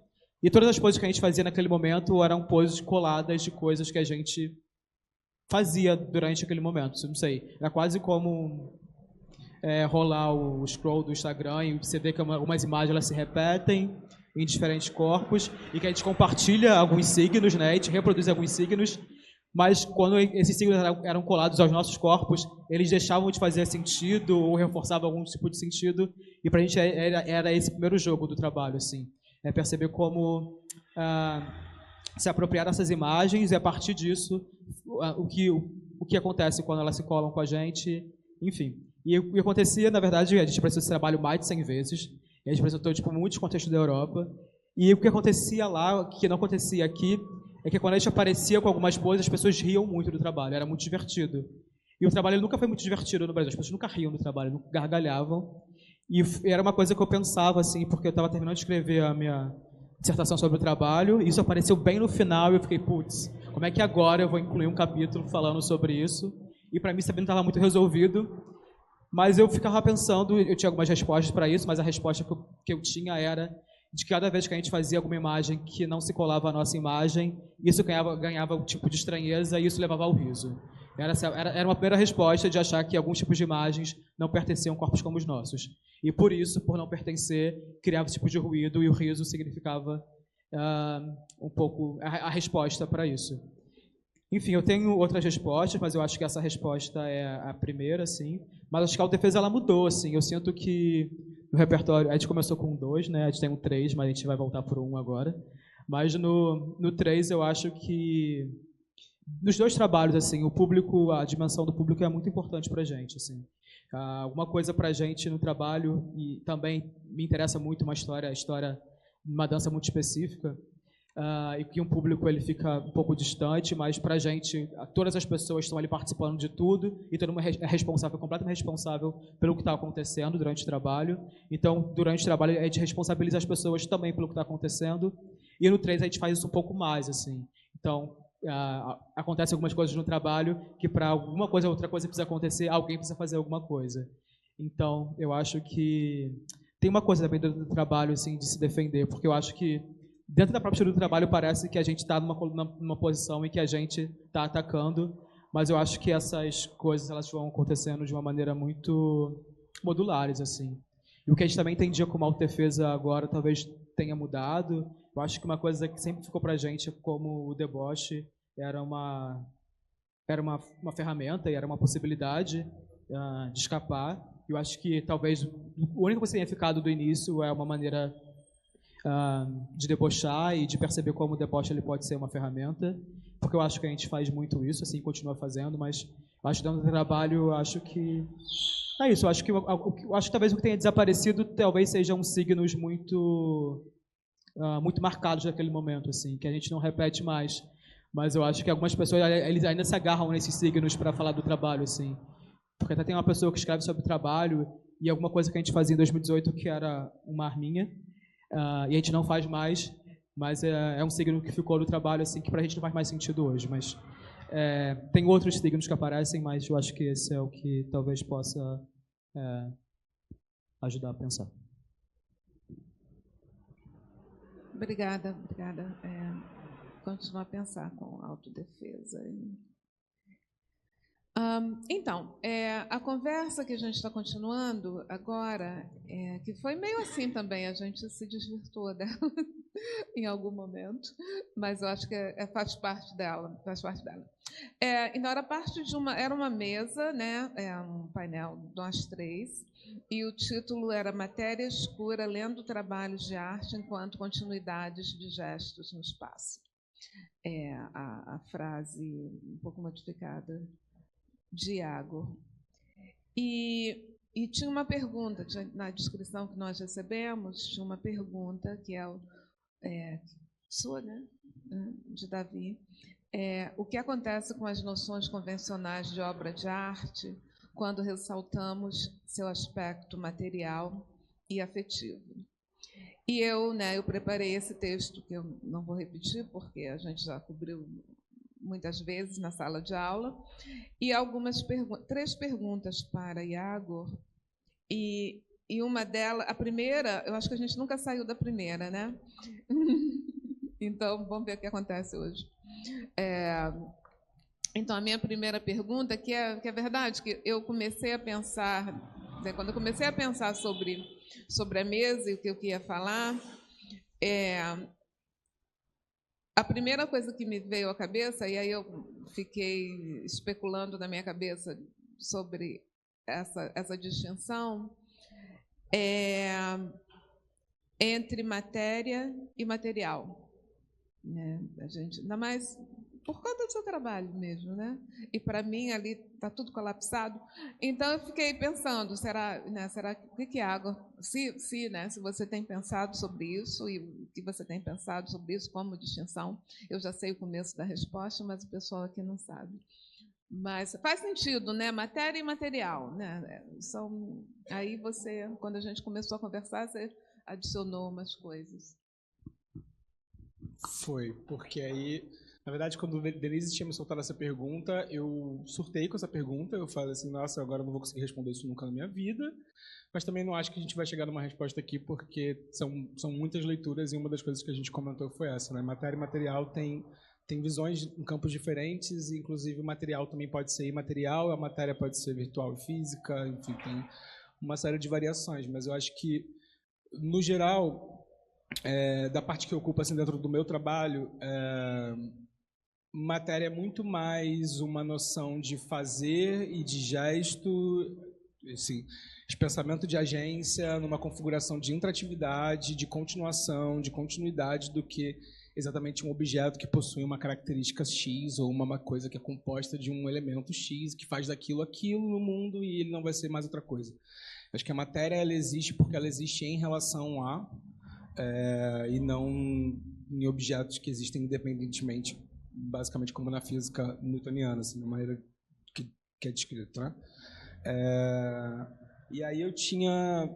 Speaker 2: E todas as poses que a gente fazia naquele momento eram poses coladas de coisas que a gente fazia durante aquele momento. Não sei, era quase como rolar o scroll do Instagram e você vê que algumas imagens elas se repetem em diferentes corpos e que a gente compartilha alguns signos, né? A gente reproduz alguns signos, mas quando esses signos eram colados aos nossos corpos, eles deixavam de fazer sentido ou reforçavam algum tipo de sentido, e para a gente era esse primeiro jogo do trabalho, assim. Perceber como se apropriar dessas imagens e, a partir disso, o que acontece quando elas se colam com a gente, enfim. E o que acontecia, na verdade, a gente apresentou esse trabalho mais de 100 vezes, a gente apresentou muitos contextos da Europa, e o que acontecia lá, que não acontecia aqui, é que quando a gente aparecia com algumas poses, as pessoas riam muito do trabalho, era muito divertido. E o trabalho nunca foi muito divertido no Brasil, as pessoas nunca riam do trabalho, nunca gargalhavam. E era uma coisa que eu pensava, assim, porque eu estava terminando de escrever a minha dissertação sobre o trabalho, e isso apareceu bem no final, e eu fiquei, putz, como é que agora eu vou incluir um capítulo falando sobre isso? E para mim isso também não estava muito resolvido, mas eu ficava pensando, eu tinha algumas respostas para isso, mas a resposta que eu tinha era de que cada vez que a gente fazia alguma imagem que não se colava à nossa imagem, isso ganhava um tipo de estranheza e isso levava ao riso. Era uma primeira resposta de achar que alguns tipos de imagens não pertenciam a corpos como os nossos. E por isso, por não pertencer, criava esse tipo de ruído, e o riso significava um pouco a resposta para isso. Enfim, eu tenho outras respostas, mas eu acho que essa resposta é a primeira, sim. Mas acho que a autodefesa ela mudou, assim. Eu sinto que no repertório, a gente começou com 2, né? A gente tem um 3, mas a gente vai voltar por 1 agora. Mas no 3 eu acho que nos 2 trabalhos, assim, o público, a dimensão do público é muito importante para a gente, assim. Alguma coisa para a gente no trabalho, e também me interessa muito a história, uma dança muito específica. e que um público ele fica um pouco distante, mas para a gente, todas as pessoas estão ali participando de tudo e todo mundo é responsável, completamente responsável pelo que está acontecendo durante o trabalho. Então, durante o trabalho, a gente responsabiliza as pessoas também pelo que está acontecendo. E no 3 a gente faz isso um pouco mais, assim. Então, acontecem algumas coisas no trabalho que para alguma coisa ou outra coisa precisa acontecer, alguém precisa fazer alguma coisa. Então, eu acho que tem uma coisa também do trabalho, assim, de se defender, porque eu acho que dentro da própria estrutura do trabalho parece que a gente está numa posição em que a gente está atacando, mas eu acho que essas coisas elas vão acontecendo de uma maneira muito modulares, assim. E o que a gente também entendia como autodefesa agora talvez tenha mudado. Eu acho que uma coisa que sempre ficou para a gente como o deboche era uma ferramenta e era uma possibilidade de escapar. Eu acho que talvez o único que tenha ficado do início é uma maneira de debochar e de perceber como o deboche ele pode ser uma ferramenta, porque eu acho que a gente faz muito isso, assim, continua fazendo, mas acho que dentro do trabalho, eu acho que é isso. Eu acho que talvez o que tenha desaparecido talvez sejam signos muito marcados daquele momento, assim, que a gente não repete mais. Mas eu acho que algumas pessoas eles ainda se agarram nesses signos para falar do trabalho, assim. Porque até tem uma pessoa que escreve sobre trabalho e alguma coisa que a gente fazia em 2018 que era uma arminha, e a gente não faz mais, mas é um signo que ficou no trabalho, assim, que pra gente não faz mais sentido hoje. Mas tem outros signos que aparecem, mas eu acho que esse é o que talvez possa ajudar a pensar.
Speaker 1: Obrigada. Continuar a pensar com autodefesa. Então, a conversa que a gente está continuando agora, que foi meio assim também, a gente se desvirtuou dela em algum momento, mas eu acho que faz parte dela. Então, era uma mesa, né, um painel, nós três, e o título era Matéria Escura, lendo trabalhos de arte enquanto continuidades de gestos no espaço. A frase um pouco modificada de Iago. E tinha uma pergunta, na descrição que nós recebemos, tinha uma pergunta que sua, né? De Davi. O que acontece com as noções convencionais de obra de arte quando ressaltamos seu aspecto material e afetivo? E eu preparei esse texto, que eu não vou repetir, porque a gente já cobriu muitas vezes na sala de aula, e três perguntas para Iago, e uma delas, a primeira, eu acho que a gente nunca saiu da primeira, né? Então, vamos ver o que acontece hoje. Então, a minha primeira pergunta, que é verdade, que eu comecei a pensar, quando eu comecei a pensar sobre a mesa e o que eu queria falar, a primeira coisa que me veio à cabeça, e aí eu fiquei especulando na minha cabeça sobre essa distinção, entre matéria e material. Né? A gente, ainda mais por conta do seu trabalho mesmo, né? E para mim ali está tudo colapsado. Então eu fiquei pensando, será o que é água? Se você tem pensado sobre isso e o que você tem pensado sobre isso como distinção, eu já sei o começo da resposta, mas o pessoal aqui não sabe. Mas faz sentido, né? Matéria e material, né? Aí quando a gente começou a conversar, você adicionou umas coisas.
Speaker 3: Foi, porque aí, na verdade, quando a Denise tinha me soltado essa pergunta, eu surtei com essa pergunta, eu falei assim, nossa, agora eu não vou conseguir responder isso nunca na minha vida, mas também não acho que a gente vai chegar numa resposta aqui, porque são muitas leituras e uma das coisas que a gente comentou foi essa, né? Matéria e material tem visões em campos diferentes, e inclusive o material também pode ser imaterial, a matéria pode ser virtual e física, enfim, tem uma série de variações, mas eu acho que, no geral, da parte que eu ocupo assim, dentro do meu trabalho, matéria é muito mais uma noção de fazer e de gesto, assim, de pensamento de agência, numa configuração de interatividade, de continuação, de continuidade, do que exatamente um objeto que possui uma característica X ou uma coisa que é composta de um elemento X, que faz daquilo aquilo no mundo e ele não vai ser mais outra coisa. Acho que a matéria ela existe porque ela existe em relação a, e não em objetos que existem independentemente, basicamente como na física newtoniana, assim, de maneira que é descrito, né? E aí eu tinha,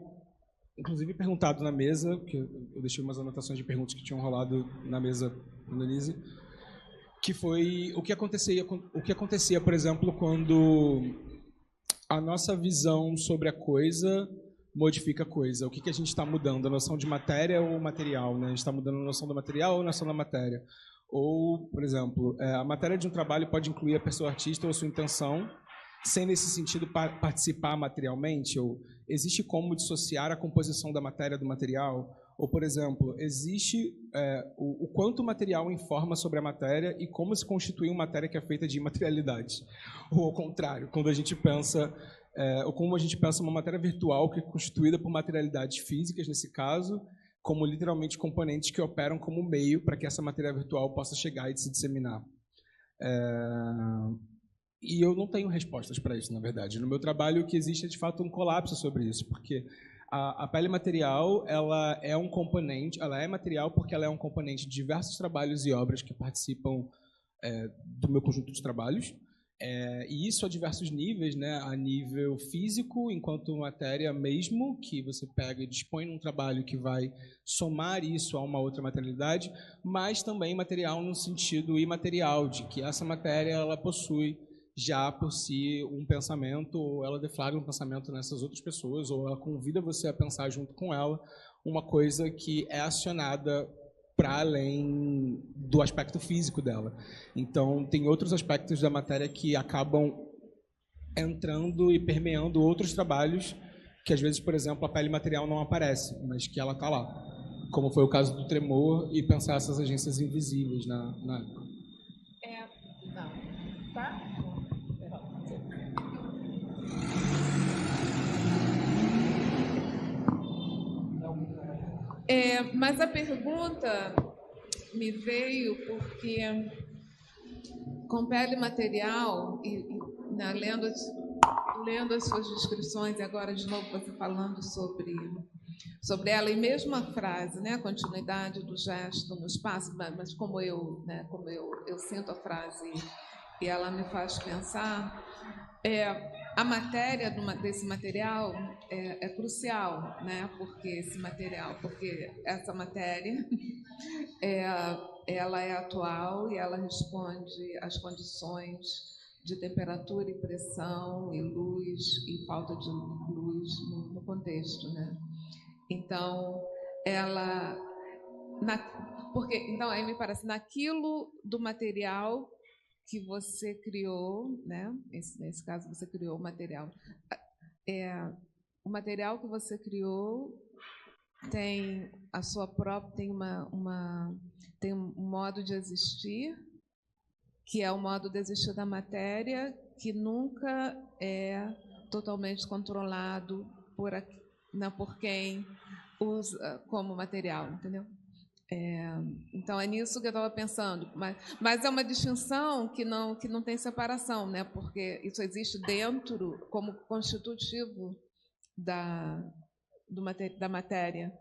Speaker 3: inclusive, perguntado na mesa, que eu deixei umas anotações de perguntas que tinham rolado na mesa da Annelise, que foi o que acontecia, por exemplo, quando a nossa visão sobre a coisa modifica a coisa. O que a gente está mudando? A noção de matéria ou material? Né? A gente está mudando a noção do material ou a noção da matéria? Ou, por exemplo, a matéria de um trabalho pode incluir a pessoa artista ou a sua intenção, sem, nesse sentido, participar materialmente? Ou existe como dissociar a composição da matéria do material? Ou, por exemplo, existe o quanto o material informa sobre a matéria e como se constitui uma matéria que é feita de imaterialidade? Ou, ao contrário, quando a gente pensa... ou como a gente pensa uma matéria virtual que é constituída por materialidades físicas, nesse caso, como literalmente componentes que operam como meio para que essa matéria virtual possa chegar e se disseminar. E eu não tenho respostas para isso, na verdade. No meu trabalho, o que existe é, de fato, um colapso sobre isso, porque a pele material, ela é um componente, ela é material porque ela é um componente de diversos trabalhos e obras que participam do meu conjunto de trabalhos, e isso a diversos níveis, né? A nível físico, enquanto matéria mesmo, que você pega e dispõe num trabalho que vai somar isso a uma outra materialidade, mas também material no sentido imaterial, de que essa matéria ela possui já por si um pensamento, ou ela deflagra um pensamento nessas outras pessoas, ou ela convida você a pensar junto com ela uma coisa que é acionada para além do aspecto físico dela. Então, tem outros aspectos da matéria que acabam entrando e permeando outros trabalhos que, às vezes, por exemplo, a pele material não aparece, mas que ela está lá. Como foi o caso do Tremor e pensar essas agências invisíveis na época.
Speaker 1: Não. Tá? Mas a pergunta me veio porque, com pele material, né, lendo as suas descrições, e agora de novo você falando sobre ela, e mesmo a frase, né, a continuidade do gesto no espaço, mas como eu sinto a frase e ela me faz pensar, a matéria desse material é crucial, né? Porque essa matéria ela é atual e ela responde às condições de temperatura e pressão e luz e falta de luz no contexto, né? Então, então aí me parece naquilo do material que você criou, né? Nesse caso você criou o material. O material que você criou tem a sua própria, tem um modo de existir, que é o modo de existir da matéria, que nunca é totalmente controlado por quem usa como material, entendeu? Então é nisso que eu estava pensando, mas é uma distinção que não tem separação, né? Porque isso existe dentro como constitutivo da matéria,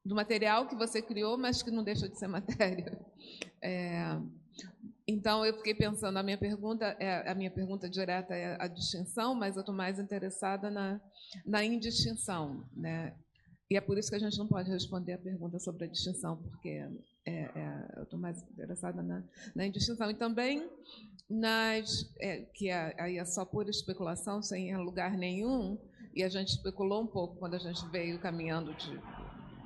Speaker 1: do material que você criou, mas que não deixa de ser matéria. Então eu fiquei pensando, a minha pergunta direta é a distinção, mas eu estou mais interessada na indistinção, né? E é por isso que a gente não pode responder a pergunta sobre a distinção, porque eu estou mais interessada na indistinção. E também que aí é só pura especulação, sem lugar nenhum, e a gente especulou um pouco quando a gente veio caminhando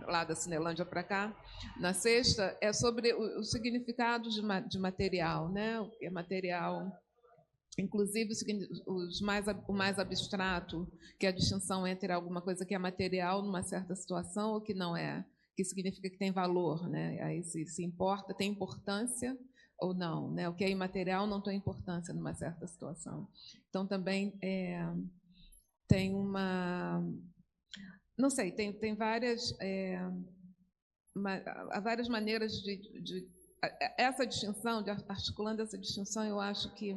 Speaker 1: lá da Cinelândia para cá, na sexta, é sobre o significado de material, né? O que é material... Inclusive, o mais abstrato, que é a distinção entre alguma coisa que é material numa certa situação ou que não é, que significa que tem valor, né? Aí se importa, tem importância ou não, né? O que é imaterial não tem importância numa certa situação. Então, também tem não sei, tem várias várias maneiras de essa distinção, articulando essa distinção, eu acho que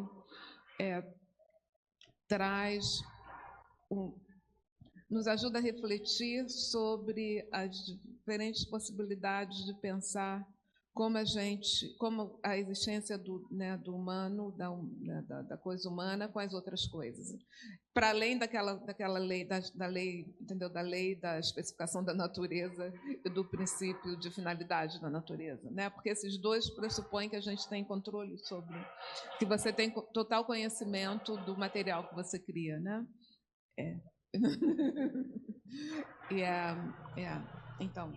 Speaker 1: traz nos ajuda a refletir sobre as diferentes possibilidades de pensar como a existência do humano, da coisa humana com as outras coisas, para além daquela lei, da lei, entendeu? Da lei da especificação da natureza e do princípio de finalidade da natureza, né? Porque esses dois pressupõem que a gente tem controle sobre, que você tem total conhecimento do material que você cria, né? Então,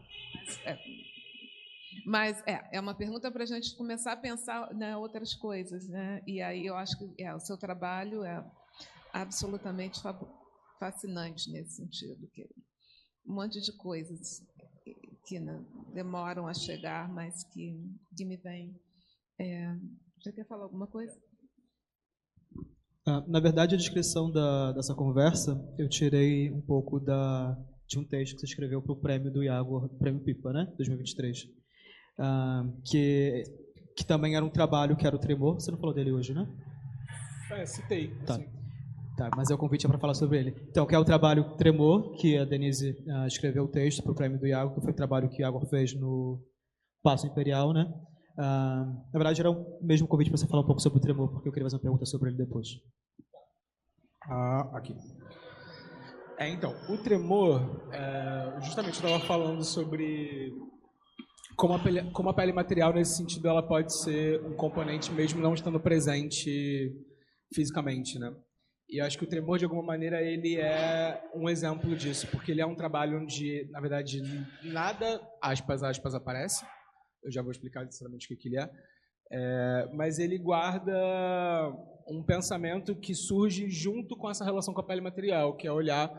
Speaker 1: mas é uma pergunta para a gente começar a pensar, né, outras coisas, né? E aí eu acho que o seu trabalho é absolutamente fascinante nesse sentido, que um monte de coisas que demoram a chegar, mas que me vêm. Você quer falar alguma coisa?
Speaker 2: Na verdade, a descrição dessa conversa eu tirei um pouco de um texto que você escreveu para o prêmio do Iago, prêmio Pipa, né, 2023, que também era um trabalho que era o Tremor. Você não falou dele hoje, né?
Speaker 3: Citei.
Speaker 2: Tá.
Speaker 3: Assim.
Speaker 2: Tá, mas o convite é para falar sobre ele. Então, que é o trabalho Tremor, que a Denise escreveu o texto para o prêmio do Iago, que foi o trabalho que o Iago fez no Paço Imperial, né? Na verdade, era o mesmo convite para você falar um pouco sobre o Tremor, porque eu queria fazer uma pergunta sobre ele depois.
Speaker 3: Aqui. Então, o Tremor, justamente eu estava falando sobre como a pele material, nesse sentido, ela pode ser um componente mesmo não estando presente fisicamente, né? E eu acho que o Tremor, de alguma maneira, ele é um exemplo disso, porque ele é um trabalho onde, na verdade, nada, aspas, aparece. Eu já vou explicar exatamente o que ele é. Mas ele guarda um pensamento que surge junto com essa relação com a pele material, que é olhar,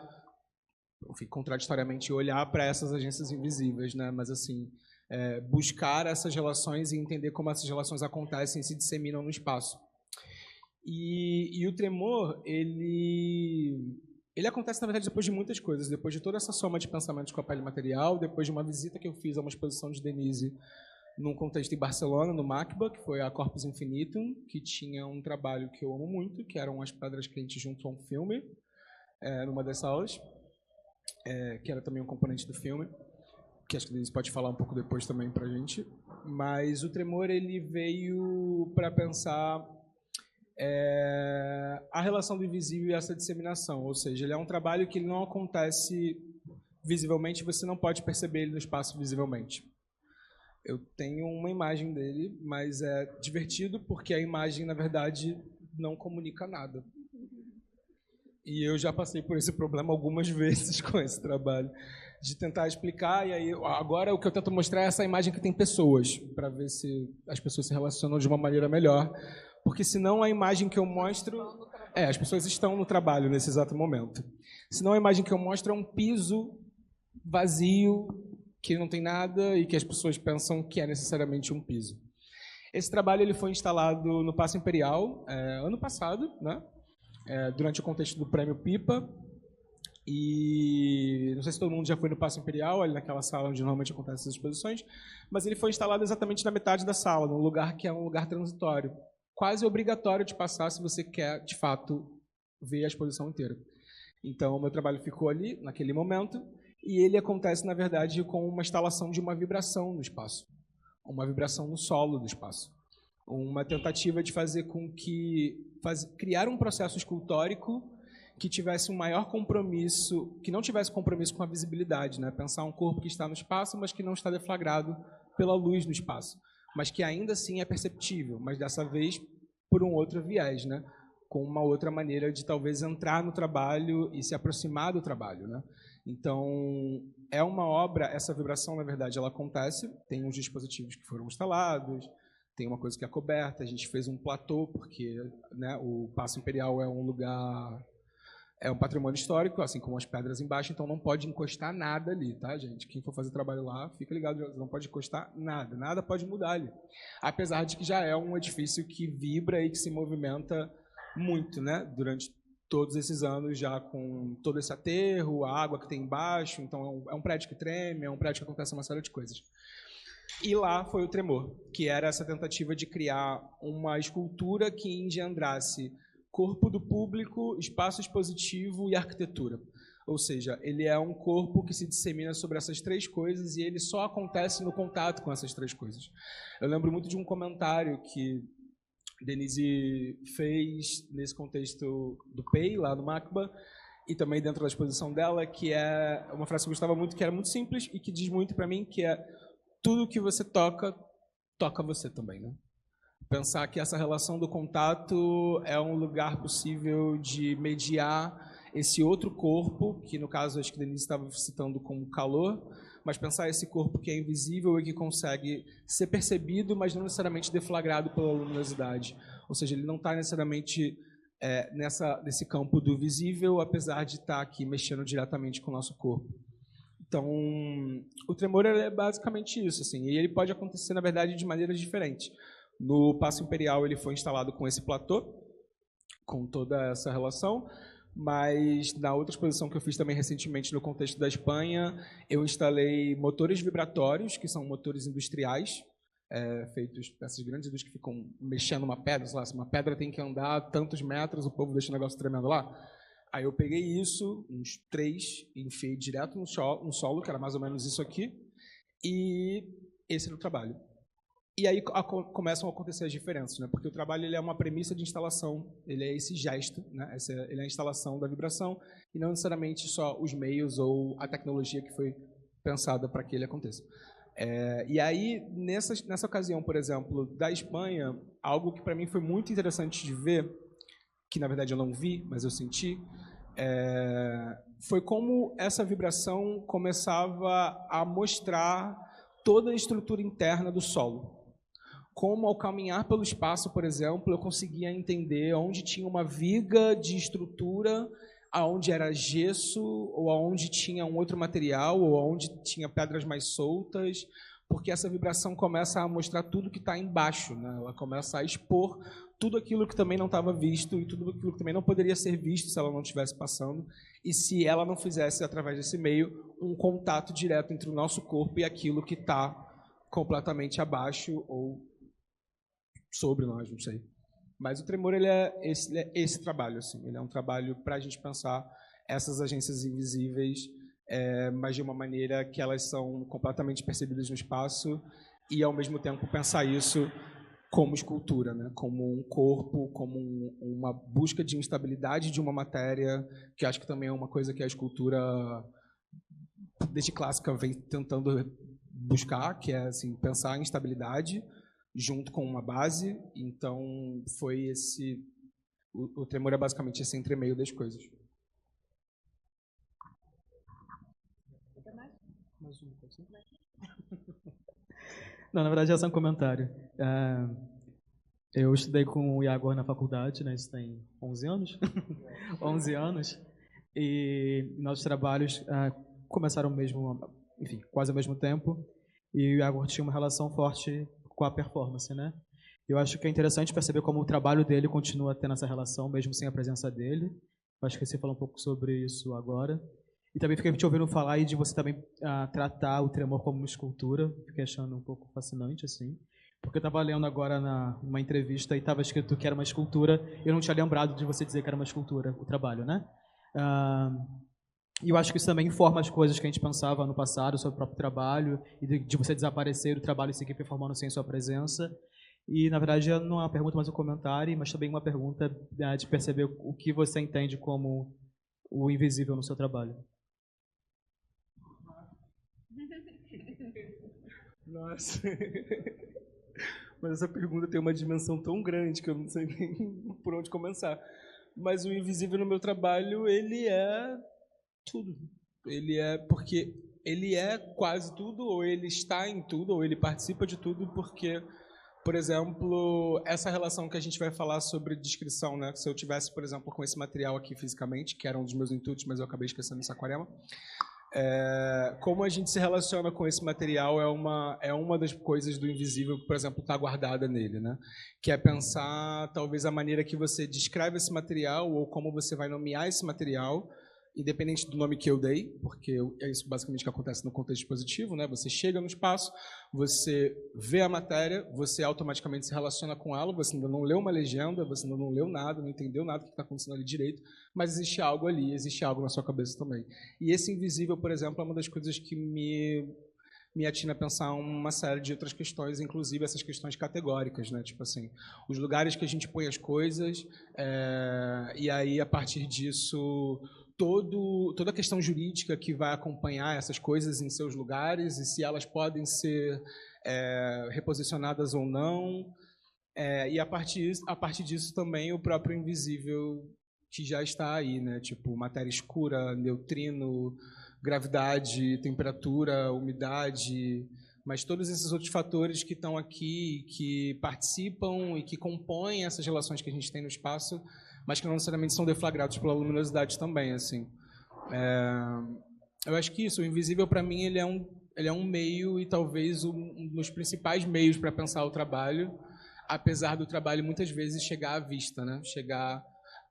Speaker 3: enfim, contraditoriamente, olhar para essas agências invisíveis, né? Mas, assim, buscar essas relações e entender como essas relações acontecem e se disseminam no espaço. E o Tremor, ele acontece, na verdade, depois de muitas coisas, depois de toda essa soma de pensamentos com a pele material, depois de uma visita que eu fiz a uma exposição de Denise num contexto em Barcelona, no MACBA, que foi a Corpus Infinitum, que tinha um trabalho que eu amo muito, que eram as pedras quentes junto a um filme, numa das salas, que era também um componente do filme, que acho que a Denise pode falar um pouco depois também pra gente. Mas o Tremor, ele veio para pensar a relação do invisível e essa disseminação, ou seja, ele é um trabalho que ele não acontece visivelmente, você não pode perceber ele no espaço visivelmente. Eu tenho uma imagem dele, mas é divertido porque a imagem, na verdade, não comunica nada. E eu já passei por esse problema algumas vezes com esse trabalho, de tentar explicar, e aí agora o que eu tento mostrar é essa imagem que tem pessoas, para ver se as pessoas se relacionam de uma maneira melhor, porque senão a imagem que eu mostro... as pessoas estão no trabalho nesse exato momento. Senão a imagem que eu mostro é um piso vazio, que não tem nada e que as pessoas pensam que é necessariamente um piso. Esse trabalho ele foi instalado no Paço Imperial ano passado, né? Durante o contexto do Prêmio Pipa. E não sei se todo mundo já foi no Paço Imperial, ali naquela sala onde normalmente acontecem as exposições, mas ele foi instalado exatamente na metade da sala, num lugar que é um lugar transitório. Quase obrigatório de passar se você quer, de fato, ver a exposição inteira. Então, o meu trabalho ficou ali, naquele momento, e ele acontece, na verdade, com uma instalação de uma vibração no espaço, uma vibração no solo do espaço, uma tentativa de fazer com que criar um processo escultórico que tivesse um maior compromisso, que não tivesse compromisso com a visibilidade, né? Pensar um corpo que está no espaço, mas que não está deflagrado pela luz no espaço, mas que ainda assim é perceptível, mas dessa vez por um outro viés, né? Com uma outra maneira de talvez entrar no trabalho e se aproximar do trabalho, né? Então, é uma obra, essa vibração, na verdade, ela acontece, tem uns dispositivos que foram instalados, tem uma coisa que é coberta, a gente fez um platô, porque, né, o Paço Imperial é um lugar, é um patrimônio histórico, assim como as pedras embaixo, então não pode encostar nada ali, tá, gente? Quem for fazer trabalho lá, fica ligado, não pode encostar nada, nada pode mudar ali. Apesar de que já é um edifício que vibra e que se movimenta muito, né, durante todos esses anos, já com todo esse aterro, a água que tem embaixo, então é um prédio que treme, é um prédio que acontece uma série de coisas. E lá foi o Tremor, que era essa tentativa de criar uma escultura que engendrasse corpo do público, espaço expositivo e arquitetura. Ou seja, ele é um corpo que se dissemina sobre essas três coisas e ele só acontece no contato com essas três coisas. Eu lembro muito de um comentário que Denise fez nesse contexto do PEI, lá no MACBA, e também dentro da exposição dela, que é uma frase que eu gostava muito, que era muito simples e que diz muito para mim, que é: tudo que você toca, toca você também, né? Pensar que essa relação do contato é um lugar possível de mediar esse outro corpo, que no caso acho que Denise estava citando como calor, mas pensar esse corpo que é invisível e que consegue ser percebido, mas não necessariamente deflagrado pela luminosidade. Ou seja, ele não está necessariamente nesse campo do visível, apesar de estar aqui mexendo diretamente com o nosso corpo. Então, o tremor é basicamente isso, assim, e ele pode acontecer, na verdade, de maneiras diferentes. No Paço Imperial, ele foi instalado com esse platô, com toda essa relação, mas na outra exposição que eu fiz também recentemente no contexto da Espanha, eu instalei motores vibratórios, que são motores industriais, feitos dessas grandes indústrias que ficam mexendo uma pedra, sei lá, se uma pedra tem que andar tantos metros, o povo deixa o negócio tremendo lá. Aí eu peguei isso, uns 3, enfiei direto no solo, que era mais ou menos isso aqui, e esse era o trabalho. E aí começam a acontecer as diferenças, né? Porque o trabalho ele é uma premissa de instalação, ele é esse gesto, né? Ele é a instalação da vibração, e não necessariamente só os meios ou a tecnologia que foi pensada para que ele aconteça. E aí, nessa ocasião, por exemplo, da Espanha, algo que para mim foi muito interessante de ver, que na verdade eu não vi, mas eu senti, foi como essa vibração começava a mostrar toda a estrutura interna do solo. Como, ao caminhar pelo espaço, por exemplo, eu conseguia entender onde tinha uma viga de estrutura, aonde era gesso, ou aonde tinha um outro material, ou aonde tinha pedras mais soltas, porque essa vibração começa a mostrar tudo que está embaixo, né? Ela começa a expor tudo aquilo que também não estava visto e tudo aquilo que também não poderia ser visto se ela não estivesse passando e se ela não fizesse, através desse meio, um contato direto entre o nosso corpo e aquilo que está completamente abaixo ou sobre nós, não sei. Mas o tremor ele é esse trabalho, assim. Ele é um trabalho para a gente pensar essas agências invisíveis, mas de uma maneira que elas são completamente percebidas no espaço e, ao mesmo tempo, pensar isso como escultura, né? Como um corpo, como uma busca de instabilidade de uma matéria, que acho que também é uma coisa que a escultura, desde clássica, vem tentando buscar, que é assim, pensar a instabilidade junto com uma base. Então, foi esse... O tremor é basicamente esse entremeio das coisas.
Speaker 2: Mais um, pode ser? Não, na verdade é só um comentário. Eu estudei com o Iago na faculdade, né? Isso tem 11 anos. 11 anos. E nossos trabalhos começaram mesmo, enfim, quase ao mesmo tempo. E o Iago tinha uma relação forte com a performance, né? Eu acho que é interessante perceber como o trabalho dele continua tendo essa relação, mesmo sem a presença dele. Eu acho que você falou um pouco sobre isso agora. E também fiquei te ouvindo falar aí de você também tratar o tremor como uma escultura. Fiquei achando um pouco fascinante, assim. Porque eu estava lendo agora numa entrevista e estava escrito que era uma escultura. Eu não tinha lembrado de você dizer que era uma escultura, o trabalho, né? E eu acho que isso também informa as coisas que a gente pensava no passado sobre o próprio trabalho e de você desaparecer do trabalho e seguir performando sem sua presença. E, na verdade, não é uma pergunta, mas um comentário, mas também uma pergunta de perceber o que você entende como o invisível no seu trabalho.
Speaker 3: Nossa. Mas essa pergunta tem uma dimensão tão grande que eu não sei nem por onde começar. Mas o invisível no meu trabalho, ele é tudo. Ele é porque ele é quase tudo, ou ele está em tudo, ou ele participa de tudo, porque, por exemplo, essa relação que a gente vai falar sobre descrição, né? Se eu tivesse, por exemplo, com esse material aqui fisicamente, que era um dos meus intuitos, mas eu acabei esquecendo essa aquarela, como a gente se relaciona com esse material é uma das coisas do invisível que, por exemplo, está guardada nele, né? Que é pensar, talvez, a maneira que você descreve esse material ou como você vai nomear esse material independente do nome que eu dei, porque é isso basicamente que acontece no contexto expositivo, né? Você chega no espaço, você vê a matéria, você automaticamente se relaciona com ela, você ainda não leu uma legenda, você ainda não leu nada, não entendeu nada do que está acontecendo ali direito, mas existe algo ali, existe algo na sua cabeça também. E esse invisível, por exemplo, é uma das coisas que me atina a pensar uma série de outras questões, inclusive essas questões categóricas, né? Tipo assim, os lugares que a gente põe as coisas, e aí, a partir disso, toda a questão jurídica que vai acompanhar essas coisas em seus lugares e se elas podem ser reposicionadas ou não. E a partir disso também o próprio invisível que já está aí, né? Tipo, matéria escura, neutrino, gravidade, temperatura, umidade, mas todos esses outros fatores que estão aqui, que participam e que compõem essas relações que a gente tem no espaço, mas que não necessariamente são deflagrados pela luminosidade também, assim. Eu acho que isso, o invisível, para mim, ele é um meio e talvez um dos principais meios para pensar o trabalho, apesar do trabalho muitas vezes chegar à vista, né? Chegar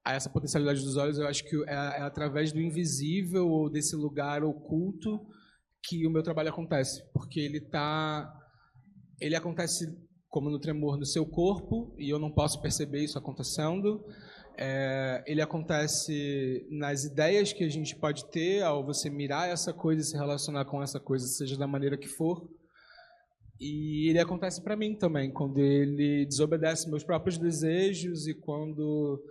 Speaker 3: a essa potencialidade dos olhos. Eu acho que é através do invisível ou desse lugar oculto que o meu trabalho acontece, porque ele acontece como no tremor no seu corpo e eu não posso perceber isso acontecendo. Ele acontece nas ideias que a gente pode ter ao você mirar essa coisa e se relacionar com essa coisa, seja da maneira que for. E ele acontece para mim também, quando ele desobedece meus próprios desejos e quando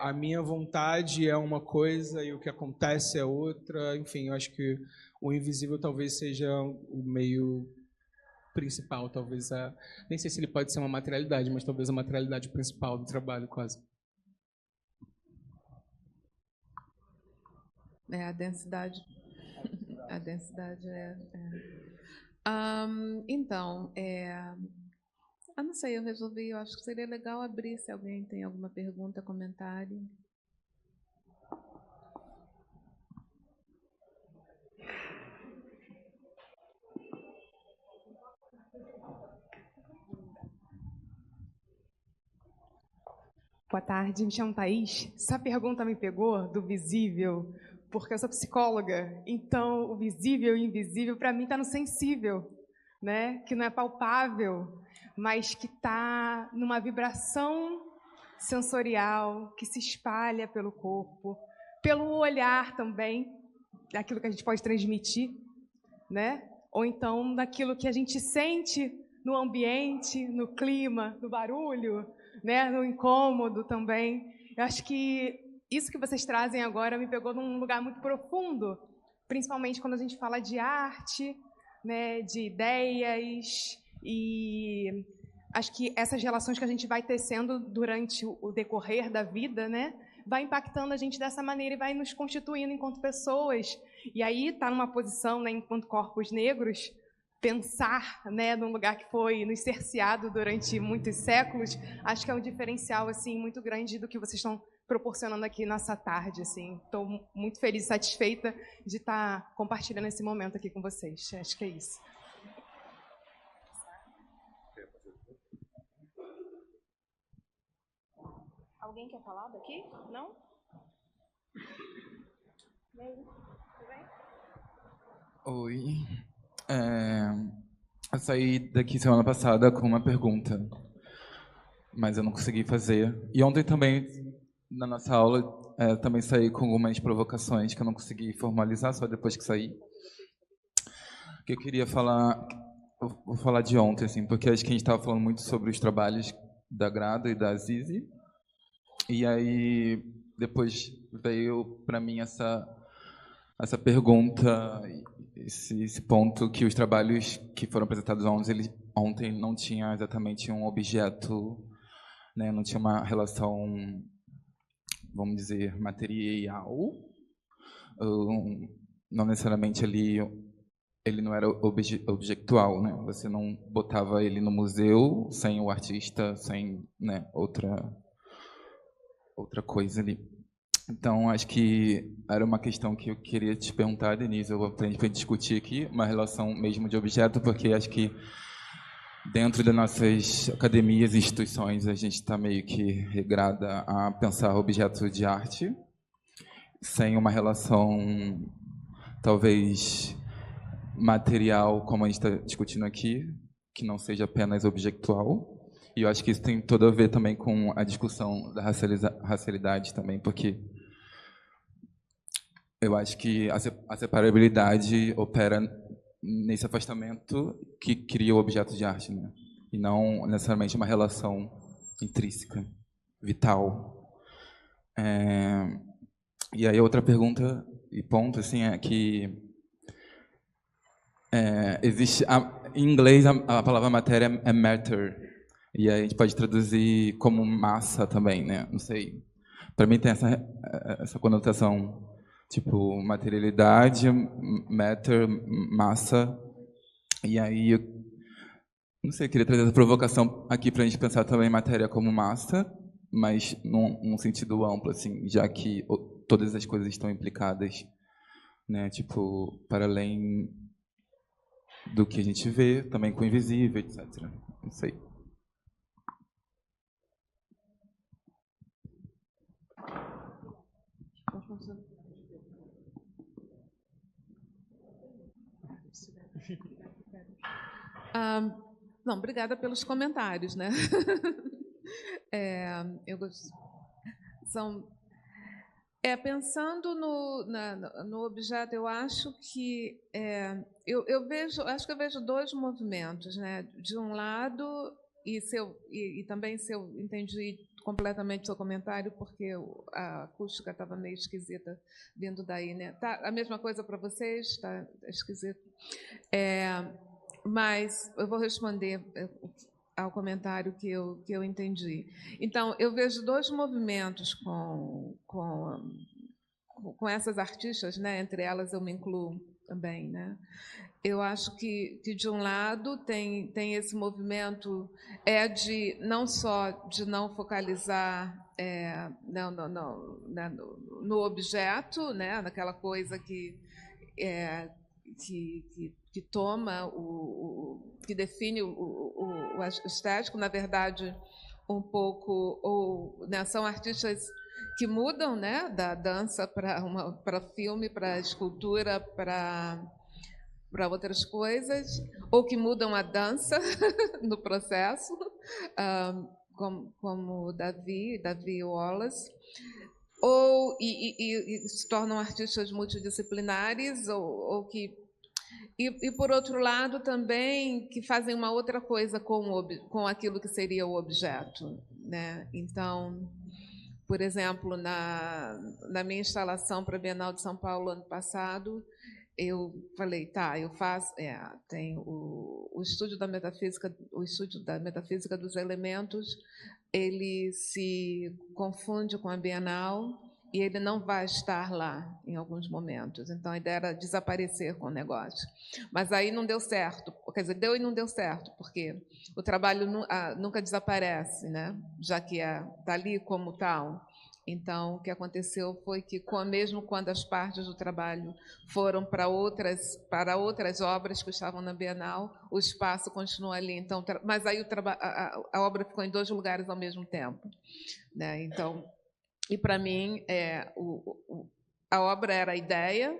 Speaker 3: a minha vontade é uma coisa e o que acontece é outra. Enfim, eu acho que o invisível talvez seja o meio principal, talvez nem sei se ele pode ser uma materialidade, mas talvez a materialidade principal do trabalho, quase.
Speaker 1: A densidade. A densidade então, eu não sei, eu acho que seria legal abrir se alguém tem alguma pergunta, comentário.
Speaker 4: Boa tarde, me chamo Thaís. Essa pergunta me pegou do visível, porque eu sou psicóloga, então o visível e o invisível para mim está no sensível, né? Que não é palpável, mas que está numa vibração sensorial que se espalha pelo corpo, pelo olhar também, daquilo que a gente pode transmitir, né? Ou então daquilo que a gente sente no ambiente, no clima, no barulho, né? No incômodo também. Eu acho que isso que vocês trazem agora me pegou num lugar muito profundo, principalmente quando a gente fala de arte, né? De ideias, e acho que essas relações que a gente vai tecendo durante o decorrer da vida, né? Vai impactando a gente dessa maneira e vai nos constituindo enquanto pessoas. E aí está numa posição, né, enquanto corpos negros, pensar, né, num lugar que foi nos cerceado durante muitos séculos, acho que é um diferencial assim muito grande do que vocês estão proporcionando aqui nessa tarde. Assim, estou muito feliz e satisfeita de estar compartilhando esse momento aqui com vocês. Acho que é isso. Alguém quer falar daqui? Não?
Speaker 5: Oi. Eu saí daqui semana passada com uma pergunta, mas eu não consegui fazer. E ontem também, na nossa aula, também saí com algumas provocações que eu não consegui formalizar, só depois que saí. Que eu queria falar, vou falar de ontem, assim, porque acho que a gente estava falando muito sobre os trabalhos da Grada e da Zizi. E aí, depois veio para mim essa pergunta, esse ponto que os trabalhos que foram apresentados ontem não tinham exatamente um objeto, né, não tinha uma relação, vamos dizer, material, não necessariamente ele não era objetual, né? Você não botava ele no museu sem o artista, sem, né, outra coisa ali. Então, acho que era uma questão que eu queria te perguntar, Denise, para a gente discutir aqui, uma relação mesmo de objeto, porque acho que dentro das nossas academias e instituições a gente está meio que regrada a pensar objetos de arte, sem uma relação, talvez, material, como a gente está discutindo aqui, que não seja apenas objectual. E eu acho que isso tem tudo a ver também com a discussão da racialidade também, porque eu acho que a separabilidade opera nesse afastamento que cria o objeto de arte, né? E não necessariamente uma relação intrínseca, vital. E aí outra pergunta e ponto assim é que existe em inglês a palavra matéria é matter, e aí a gente pode traduzir como massa também, né? Não sei. Para mim tem essa conotação, tipo materialidade, matter, massa. E aí não sei, eu queria trazer essa provocação aqui para a gente pensar também matéria como massa, mas num sentido amplo, assim, já que todas as coisas estão implicadas, né? Tipo, para além do que a gente vê, também com o invisível, etc. Não sei.
Speaker 1: Não, obrigada pelos comentários, né? Pensando no objeto, eu acho que acho que eu vejo dois movimentos, né? De um lado, e também se eu entendi completamente o seu comentário, porque a acústica estava meio esquisita vindo daí, né? Tá a mesma coisa para vocês? Está esquisito? Mas eu vou responder ao comentário que eu entendi. Então, eu vejo dois movimentos com essas artistas, né? Entre elas eu me incluo também, né? Eu acho que de um lado tem esse movimento de não só de não focalizar no objeto, né? Naquela coisa que toma que define o estético, na verdade, um pouco, né, são artistas que mudam, né, da dança para filme, para escultura, para outras coisas, ou que mudam a dança no processo, como Davi Wallace, ou e se tornam artistas multidisciplinares, ou que e por outro lado também que fazem uma outra coisa com aquilo que seria o objeto, né? Então, por exemplo, na minha instalação para a Bienal de São Paulo ano passado, eu falei, tá, eu faço, tem o estúdio da metafísica dos elementos, ele se confunde com a Bienal e ele não vai estar lá em alguns momentos. Então, a ideia era desaparecer com o negócio. Mas aí não deu certo. Quer dizer, deu e não deu certo, porque o trabalho nunca desaparece, né? Já que está ali como tal. Então, o que aconteceu foi que, mesmo quando as partes do trabalho foram para outras obras que estavam na Bienal, o espaço continua ali. Então, mas aí a obra ficou em 2 lugares ao mesmo tempo, né? Então, e para mim, a obra era a ideia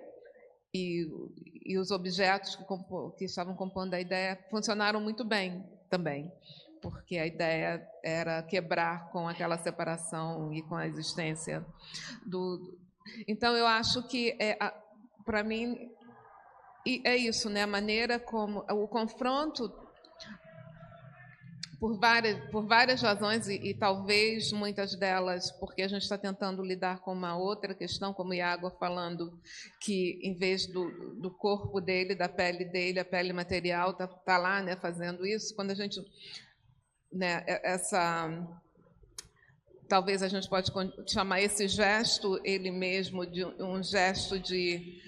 Speaker 1: e os objetos que estavam compondo a ideia funcionaram muito bem também, porque a ideia era quebrar com aquela separação e com a existência do... Então, eu acho que, para mim, é isso, né? A maneira como... O confronto, por várias razões, e talvez muitas delas porque a gente está tentando lidar com uma outra questão, como Iago falando, que, em vez do corpo dele, da pele dele, a pele material está lá, né, fazendo isso. Quando a gente... né, talvez a gente pode chamar esse gesto, ele mesmo, de um gesto de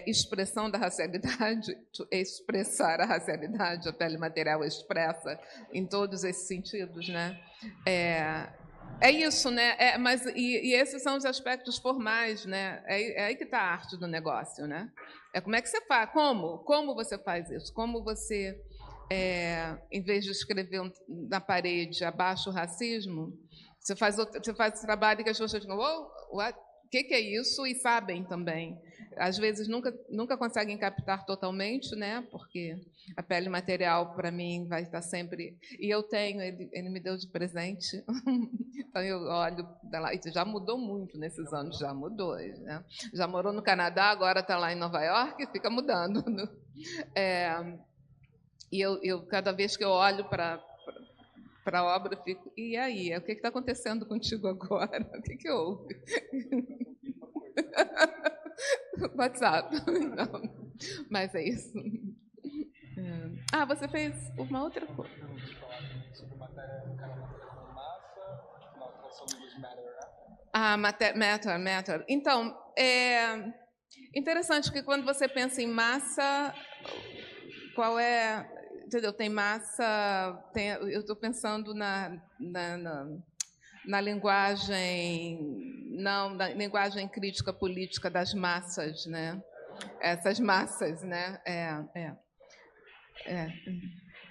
Speaker 1: expressão da racialidade, expressar a racialidade, a pele material expressa em todos esses sentidos, né? É isso, né? Mas esses são os aspectos formais, né? É aí que está a arte do negócio, né? Como é que você faz? Como você faz isso? Como você... em vez de escrever na parede abaixo o racismo, você faz esse trabalho que as pessoas ficam, oh, what? o que é isso e sabem também. Às vezes nunca conseguem captar totalmente, né? Porque a pele material, para mim, vai estar sempre... E eu tenho, ele me deu de presente, então eu olho, e já mudou muito nesses anos, já mudou. Né? Já morou no Canadá, agora está lá em Nova York e fica mudando. E eu, cada vez que eu olho para a obra, eu fico, e aí? O que está acontecendo contigo agora? O que houve? WhatsApp. Não. Mas é isso. Você fez uma outra coisa.
Speaker 3: Sobre matéria com massa, na tradução do inglês
Speaker 1: Matter, né? Matter. Então, é interessante que quando você pensa em massa, qual é... Entendeu? Tem massa... eu estou pensando na linguagem... Não, na linguagem crítica política das massas, né? Essas massas, né?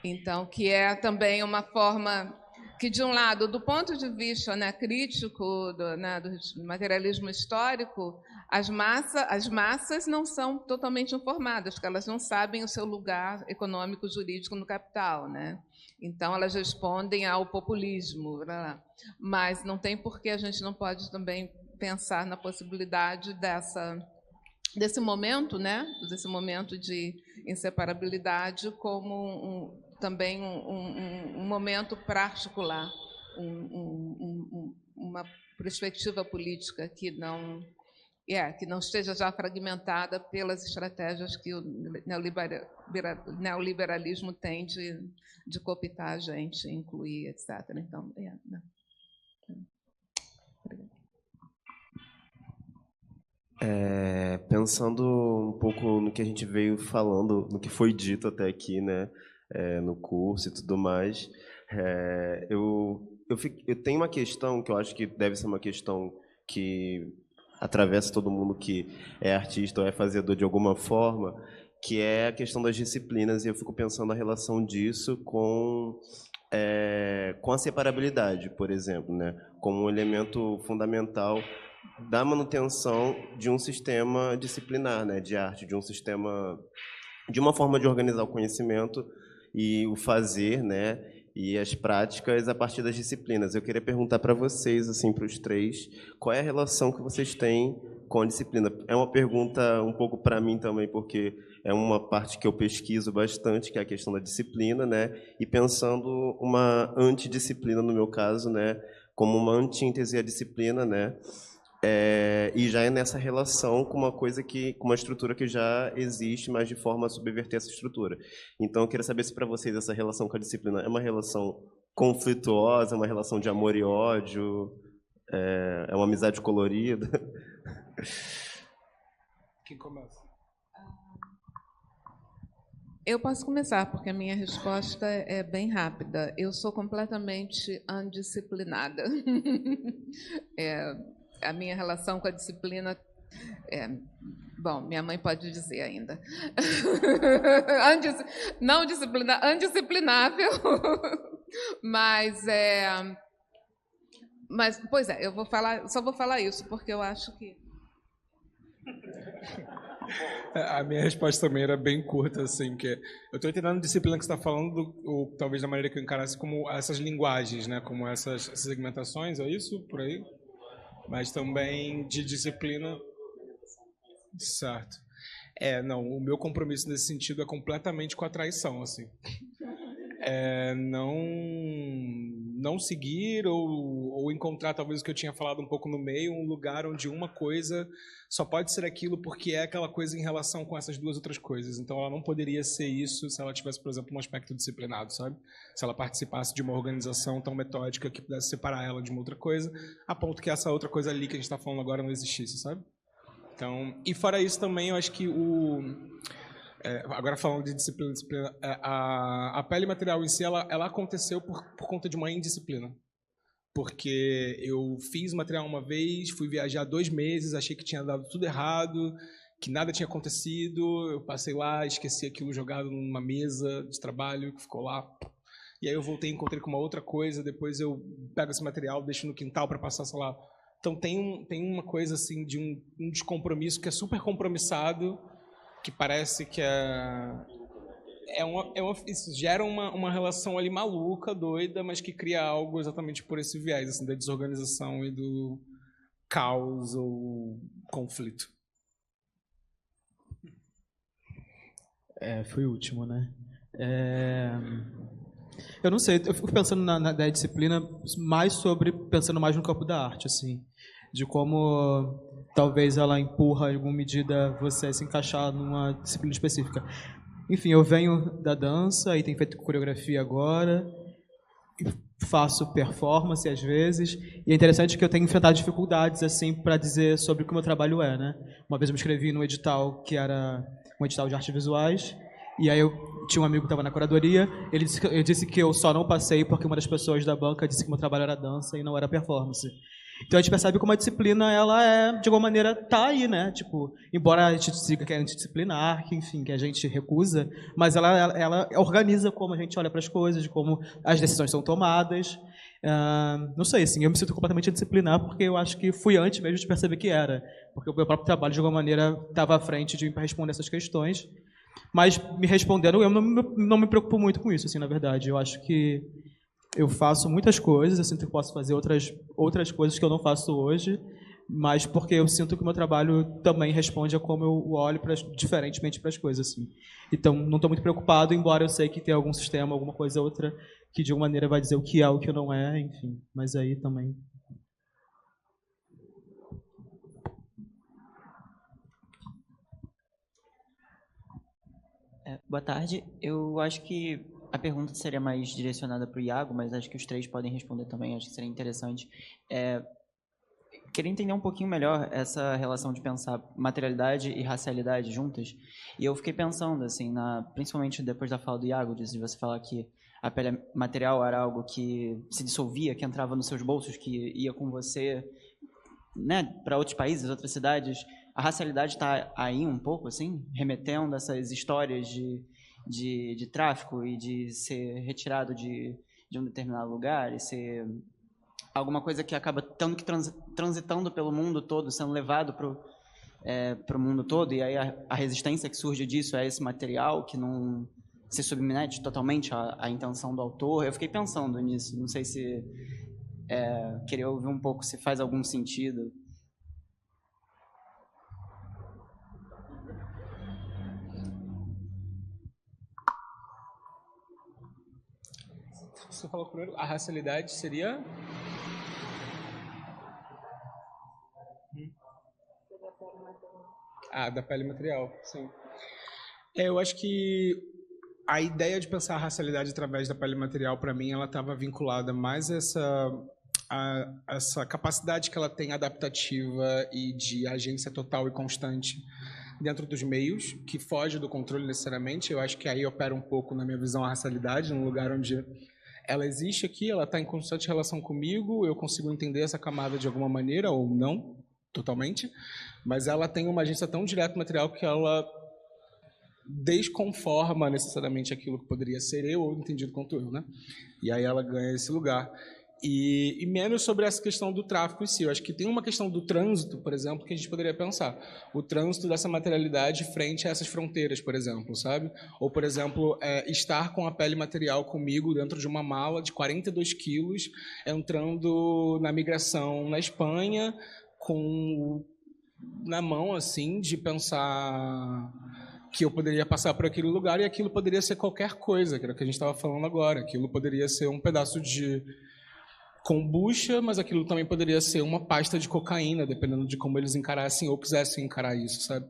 Speaker 1: Então, que é também uma forma que, de um lado, do ponto de vista, né, crítico do materialismo histórico, as massas não são totalmente informadas, porque elas não sabem o seu lugar econômico jurídico no capital, né? Então, elas respondem ao populismo. Mas não tem por que a gente não pode também pensar na possibilidade desse momento, né? Desse momento de inseparabilidade como também um momento para articular uma perspectiva política que não esteja já fragmentada pelas estratégias que o neoliberalismo tem de cooptar a gente, incluir, etc. Então, né?
Speaker 6: Pensando um pouco no que a gente veio falando, no que foi dito até aqui, né, no curso e tudo mais, eu tenho uma questão que eu acho que deve ser uma questão que atravessa todo mundo que é artista ou é fazedor de alguma forma, que é a questão das disciplinas, e eu fico pensando a relação disso com a separabilidade, por exemplo, né, como um elemento fundamental da manutenção de um sistema disciplinar, né, de arte, de um sistema, de uma forma de organizar o conhecimento e o fazer, né, e as práticas a partir das disciplinas. Eu queria perguntar para vocês, assim, para os três, qual é a relação que vocês têm com a disciplina? É uma pergunta um pouco para mim também, porque é uma parte que eu pesquiso bastante, que é a questão da disciplina, né, e pensando uma antidisciplina, no meu caso, né, como uma antítese à disciplina, né, e já é nessa relação com com uma estrutura que já existe, mas de forma a subverter essa estrutura. Então, eu queria saber se para vocês essa relação com a disciplina é uma relação conflituosa, é uma relação de amor e ódio, é uma amizade colorida.
Speaker 3: Quem começa?
Speaker 1: Eu posso começar, porque a minha resposta é bem rápida. Eu sou completamente undisciplinada. A minha relação com a disciplina... bom, minha mãe pode dizer ainda. Não undisciplinável, mas, pois é, só vou falar isso, porque eu acho que...
Speaker 3: A minha resposta também era bem curta, assim, que eu estou entendendo a disciplina que você está falando, ou talvez da maneira que eu encarasse como essas linguagens, né, como essas segmentações, é isso? Por aí? Mas também de disciplina. Certo. Não, o meu compromisso nesse sentido é completamente com a traição, assim. Não seguir ou encontrar, talvez o que eu tinha falado um pouco no meio, um lugar onde uma coisa só pode ser aquilo porque é aquela coisa em relação com essas duas outras coisas. Então, ela não poderia ser isso se ela tivesse, por exemplo, um aspecto disciplinado, sabe? Se ela participasse de uma organização tão metódica que pudesse separar ela de uma outra coisa, a ponto que essa outra coisa ali que a gente está falando agora não existisse, sabe? Então, e fora isso também, eu acho que agora falando de disciplina, a pele material em si, ela aconteceu por conta de uma indisciplina. Porque eu fiz material uma vez, fui viajar 2 meses, achei que tinha dado tudo errado, que nada tinha acontecido, eu passei lá, esqueci aquilo jogado numa mesa de trabalho, que ficou lá. E aí eu voltei e encontrei com uma outra coisa, depois eu pego esse material, deixo no quintal para passar, sei lá, Então tem uma coisa assim de um descompromisso que é super compromissado, que parece que isso gera uma relação ali maluca, doida, mas que cria algo exatamente por esse viés, assim, da desorganização e do caos ou conflito.
Speaker 2: Fui o último, né? Eu não sei, eu fico pensando na disciplina pensando mais no campo da arte, assim, de como talvez ela empurra em alguma medida você a se encaixar numa disciplina específica. Enfim, eu venho da dança e tenho feito coreografia agora, faço performance às vezes, e é interessante que eu tenho enfrentado dificuldades assim para dizer sobre o que o meu trabalho é, né? Uma vez eu me inscrevi num edital que era um edital de artes visuais, e aí eu tinha um amigo que estava na curadoria, ele disse que eu só não passei porque uma das pessoas da banca disse que meu trabalho era dança e não era performance. Então a gente percebe como a disciplina, ela de alguma maneira, tá aí, né? Tipo, embora a gente diga que é antidisciplinar, que enfim, que a gente recusa, mas ela organiza como a gente olha para as coisas, como as decisões são tomadas. Não sei, assim, eu me sinto completamente disciplinar porque eu acho que fui antes mesmo de perceber que era, porque o meu próprio trabalho, de alguma maneira, estava à frente de responder essas questões. Mas me respondendo, eu não me preocupo muito com isso, assim, na verdade. Eu acho que eu faço muitas coisas, eu sinto que posso fazer outras coisas que eu não faço hoje, mas porque eu sinto que o meu trabalho também responde a como eu olho diferentemente para as coisas, assim. Então, não estou muito preocupado, embora eu sei que tem algum sistema, alguma coisa ou outra, que de alguma maneira vai dizer o que é, o que não é, enfim. Mas aí também...
Speaker 7: Boa tarde. Eu acho que a pergunta seria mais direcionada para o Iago, mas acho que os três podem responder também, acho que seria interessante. Queria entender um pouquinho melhor essa relação de pensar materialidade e racialidade juntas. E eu fiquei pensando, assim, principalmente depois da fala do Iago, de você falar que a pele material era algo que se dissolvia, que entrava nos seus bolsos, que ia com você, né, para outros países, outras cidades. A racialidade está aí um pouco, assim, remetendo essas histórias de tráfico e de ser retirado de um determinado lugar e ser alguma coisa que acaba tendo que transitando pelo mundo todo, sendo levado para o mundo todo, e aí a resistência que surge disso é esse material que não se submete totalmente à intenção do autor. Eu fiquei pensando nisso, não sei se queria ouvir um pouco se faz algum sentido.
Speaker 3: Você falou primeiro, a racialidade seria... da pele material, sim. Eu acho que a ideia de pensar a racialidade através da pele material, para mim, ela estava vinculada mais a essa capacidade que ela tem adaptativa e de agência total e constante dentro dos meios, que foge do controle necessariamente. Eu acho que aí opera um pouco, na minha visão, a racialidade, num lugar onde ela existe aqui, ela está em constante relação comigo, eu consigo entender essa camada de alguma maneira, ou não, totalmente, mas ela tem uma agência tão direta material que ela desconforma necessariamente aquilo que poderia ser eu, ou entendido quanto eu, né? E aí ela ganha esse lugar. E menos sobre essa questão do tráfico em si. Eu acho que tem uma questão do trânsito, por exemplo, que a gente poderia pensar. O trânsito dessa materialidade frente a essas fronteiras, por exemplo, sabe? Ou, por exemplo, estar com a pele material comigo dentro de uma mala de 42 quilos, entrando na migração na Espanha, na mão, assim, de pensar que eu poderia passar por aquele lugar e aquilo poderia ser qualquer coisa, que era o que a gente estava falando agora. Aquilo poderia ser um pedaço de kombucha, mas aquilo também poderia ser uma pasta de cocaína, dependendo de como eles encarassem ou quisessem encarar isso, sabe?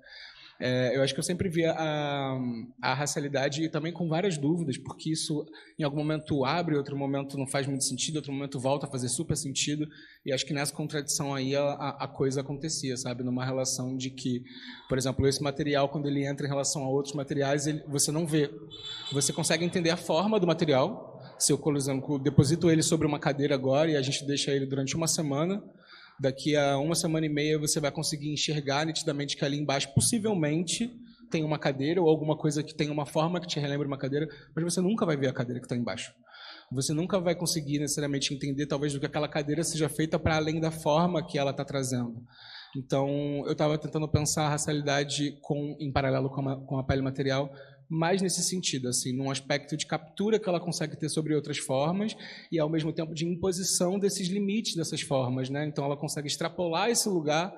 Speaker 3: Eu acho que eu sempre via a racialidade também com várias dúvidas, porque isso em algum momento abre, outro momento não faz muito sentido, outro momento volta a fazer super sentido, e acho que nessa contradição aí a coisa acontecia, sabe? Numa relação de que, por exemplo, esse material, quando ele entra em relação a outros materiais, você não vê. Você consegue entender a forma do material. Se eu, por exemplo, deposito ele sobre uma cadeira agora e a gente deixa ele durante uma semana, daqui a uma semana e meia você vai conseguir enxergar nitidamente que ali embaixo possivelmente tem uma cadeira ou alguma coisa que tem uma forma que te relembre uma cadeira, mas você nunca vai ver a cadeira que está embaixo. você nunca vai conseguir necessariamente entender, talvez, do que aquela cadeira seja feita para além da forma que ela está trazendo. Então, eu estava tentando pensar a racialidade em paralelo com a pele material, mais nesse sentido, assim, num aspecto de captura que ela consegue ter sobre outras formas e, ao mesmo tempo, de imposição desses limites dessas formas, né? Então, ela consegue extrapolar esse lugar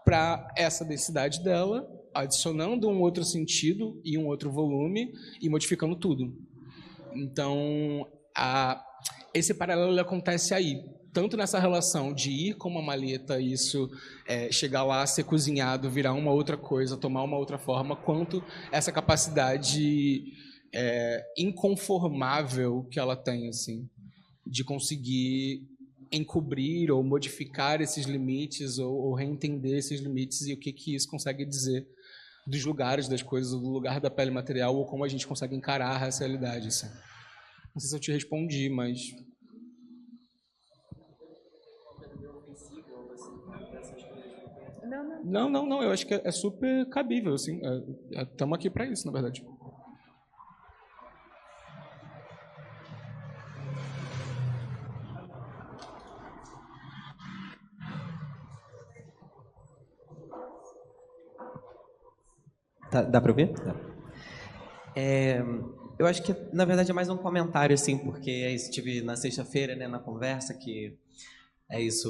Speaker 3: para essa densidade dela, adicionando um outro sentido e um outro volume e modificando tudo. Então, esse paralelo ele acontece aí, tanto nessa relação de ir com uma maleta, isso chegar lá, ser cozinhado, virar uma outra coisa, tomar uma outra forma, quanto essa capacidade inconformável que ela tem, assim, de conseguir encobrir ou modificar esses limites ou reentender esses limites e o que isso consegue dizer dos lugares das coisas, do lugar da pele material ou como a gente consegue encarar a racialidade, assim. Não sei se eu te respondi, mas... Não, eu acho que é super cabível, assim. Estamos aqui para isso, na verdade.
Speaker 8: Dá para ouvir? Dá. Eu acho que, na verdade, é mais um comentário, assim, porque estive na sexta-feira, né, na conversa, que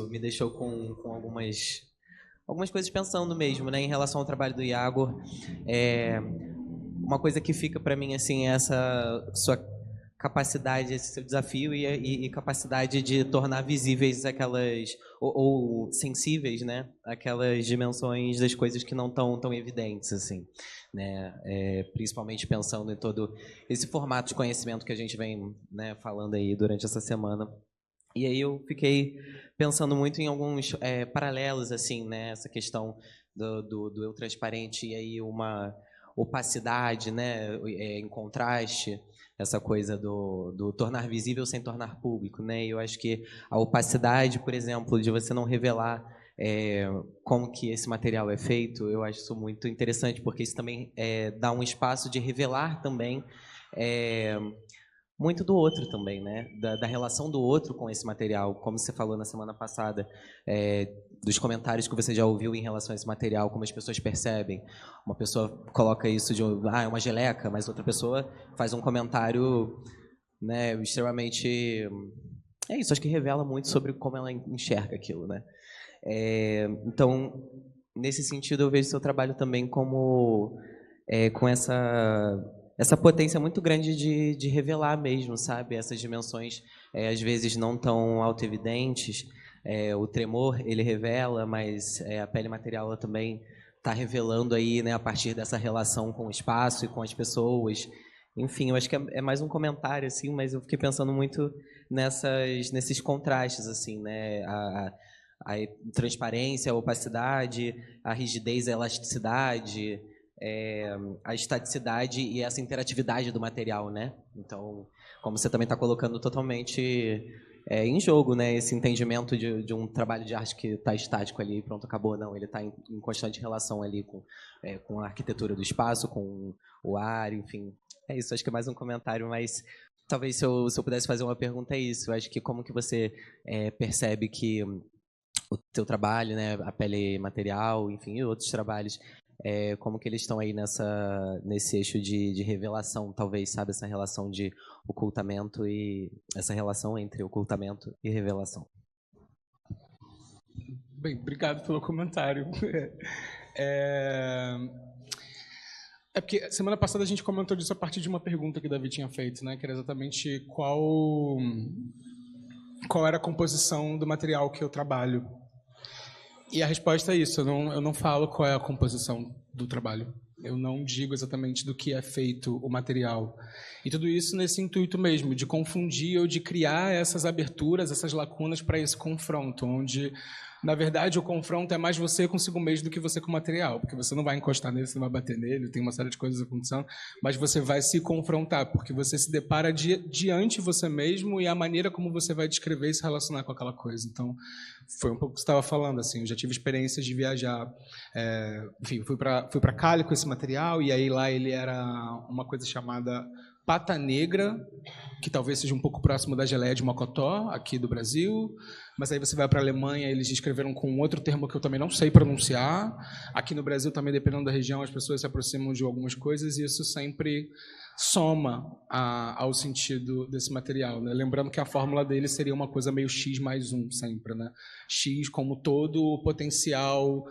Speaker 8: me deixou com algumas coisas pensando mesmo, né, em relação ao trabalho do Iago. Uma coisa que fica para mim, assim, é essa sua capacidade, esse seu desafio e capacidade de tornar visíveis aquelas, ou sensíveis, né, aquelas dimensões das coisas que não estão tão evidentes, assim, né, principalmente pensando em todo esse formato de conhecimento que a gente vem, né, falando aí durante essa semana. E aí eu fiquei pensando muito em alguns paralelos, assim, né, essa questão do eu transparente e aí uma opacidade, né, em contraste, essa coisa do tornar visível sem tornar público, né? Eu acho que a opacidade, por exemplo, de você não revelar como que esse material é feito, eu acho isso muito interessante, porque isso também dá um espaço de revelar também muito do outro também, né? Da relação do outro com esse material, como você falou na semana passada, dos comentários que você já ouviu em relação a esse material, como as pessoas percebem. Uma pessoa coloca isso de é uma geleca, mas outra pessoa faz um comentário, né, extremamente... É isso, acho que revela muito sobre como ela enxerga aquilo, né? Então, nesse sentido, eu vejo seu trabalho também como com essa potência muito grande de revelar mesmo, sabe? Essas dimensões, às vezes, não tão autoevidentes. O tremor, ele revela, mas a pele material ela também está revelando aí, né, a partir dessa relação com o espaço e com as pessoas. Enfim, eu acho que é mais um comentário, assim, mas eu fiquei pensando muito nesses contrastes, assim, né? A transparência, a opacidade, a rigidez, a elasticidade, a estaticidade e essa interatividade do material, né? Então, como você também está colocando totalmente em jogo, né? Esse entendimento de um trabalho de arte que está estático ali, pronto, acabou, não. Ele está em constante relação ali com a arquitetura do espaço, com o ar, enfim. É isso, acho que é mais um comentário, mas talvez se eu pudesse fazer uma pergunta é isso. Eu acho que como que você percebe que o teu trabalho, né, a pele material, enfim, e outros trabalhos, como que eles estão aí nesse eixo de revelação, talvez, sabe, essa relação de ocultamento e essa relação entre ocultamento e revelação.
Speaker 3: Bem, obrigado pelo comentário. Porque semana passada a gente comentou disso a partir de uma pergunta que o Davi tinha feito, né, que era exatamente qual era a composição do material que eu trabalho. E a resposta é isso, eu não falo qual é a composição do trabalho. Eu não digo exatamente do que é feito o material. E tudo isso nesse intuito mesmo, de confundir ou de criar essas aberturas, essas lacunas para esse confronto, onde, na verdade, o confronto é mais você consigo mesmo do que você com o material, porque você não vai encostar nele, você não vai bater nele, tem uma série de coisas acontecendo, mas você vai se confrontar, porque você se depara diante você mesmo e a maneira como você vai descrever e se relacionar com aquela coisa. Então, foi um pouco o que você estava falando, assim, eu já tive experiências de viajar, enfim, fui para Cali com esse material, e aí lá ele era uma coisa chamada pata negra, que talvez seja um pouco próximo da geleia de mocotó, aqui do Brasil, mas aí você vai para a Alemanha, eles descreveram com outro termo que eu também não sei pronunciar. Aqui no Brasil, também, dependendo da região, as pessoas se aproximam de algumas coisas e isso sempre soma ao sentido desse material, né? Lembrando que a fórmula dele seria uma coisa meio x mais 1 sempre, né? X como todo o potencial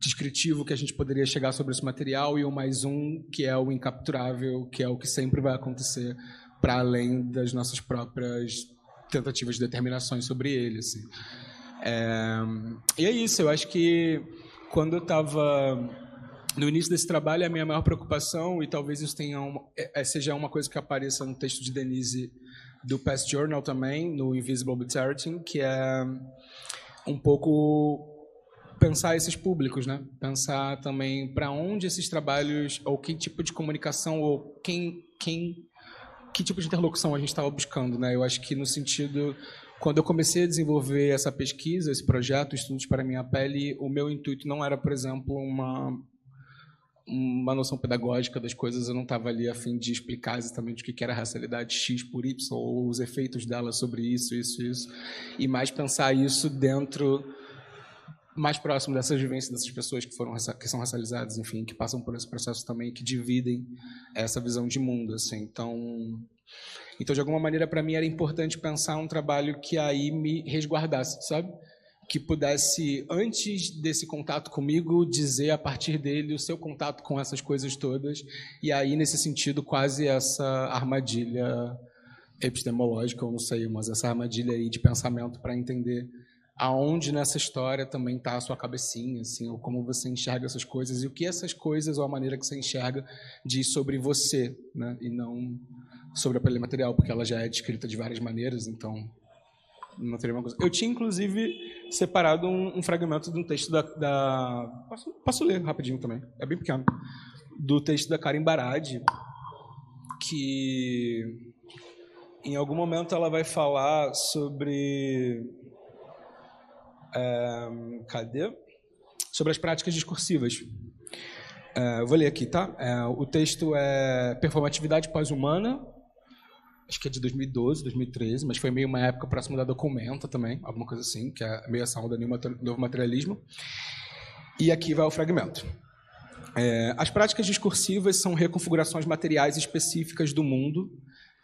Speaker 3: descritivo que a gente poderia chegar sobre esse material e o mais 1, que é o incapturável, que é o que sempre vai acontecer para além das nossas próprias tentativas de determinações sobre ele, assim. E é isso, eu acho que quando eu estava no início desse trabalho, a minha maior preocupação, e talvez isso seja uma coisa que apareça no texto de Denise do Past Journal também, no Invisible Betterting, que é um pouco pensar esses públicos, né? Pensar também para onde esses trabalhos, ou que tipo de comunicação, ou que tipo de interlocução a gente estava buscando, né? Eu acho que no sentido, quando eu comecei a desenvolver essa pesquisa, esse projeto, Estudos para a Minha Pele, o meu intuito não era, por exemplo, uma noção pedagógica das coisas, eu não estava ali a fim de explicar exatamente o que era a racialidade X por Y, ou os efeitos dela sobre isso, e mais pensar isso dentro, mais próximo dessas vivências dessas pessoas que são racializadas, enfim, que passam por esse processo também, que dividem essa visão de mundo, assim. Então de alguma maneira, para mim, era importante pensar um trabalho que aí me resguardasse, sabe? Que pudesse, antes desse contato comigo, dizer a partir dele o seu contato com essas coisas todas, e aí, nesse sentido, quase essa armadilha epistemológica, eu não sei, mas essa armadilha aí de pensamento para entender aonde nessa história também está a sua cabecinha, assim, ou como você enxerga essas coisas, e o que essas coisas, ou a maneira que você enxerga, diz sobre você, né? E não sobre a pele material, porque ela já é descrita de várias maneiras, então não teria uma coisa. Eu tinha, inclusive, separado um fragmento de um texto Posso ler rapidinho também, é bem pequeno. Do texto da Karen Barad, que em algum momento ela vai falar sobre... sobre as práticas discursivas. Eu vou ler aqui, tá? O texto é Performatividade Pós-Humana, acho que é de 2012, 2013, mas foi meio uma época próxima da Documenta também, alguma coisa assim, que é meio essa onda do novo materialismo. E aqui vai o fragmento. As práticas discursivas são reconfigurações materiais específicas do mundo,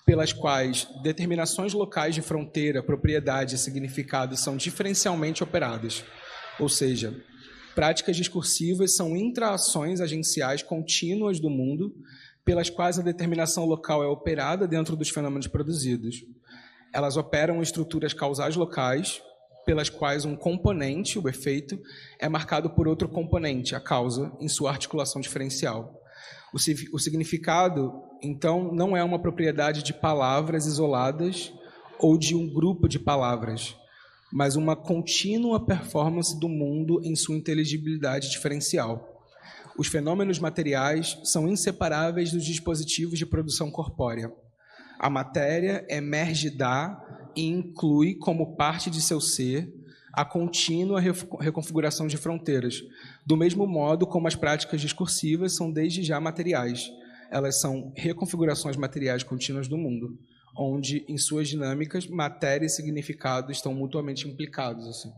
Speaker 3: pelas quais determinações locais de fronteira, propriedade e significado são diferencialmente operadas. Ou seja, práticas discursivas são intra-ações agenciais contínuas do mundo, pelas quais a determinação local é operada dentro dos fenômenos produzidos. Elas operam estruturas causais locais, pelas quais um componente, o efeito, é marcado por outro componente, a causa, em sua articulação diferencial. O significado, então, não é uma propriedade de palavras isoladas ou de um grupo de palavras, mas uma contínua performance do mundo em sua inteligibilidade diferencial. Os fenômenos materiais são inseparáveis dos dispositivos de produção corpórea. A matéria emerge e inclui como parte de seu ser a contínua reconfiguração de fronteiras, do mesmo modo como as práticas discursivas são desde já materiais. Elas são reconfigurações materiais contínuas do mundo, onde, em suas dinâmicas, matéria e significado estão mutuamente implicados, assim.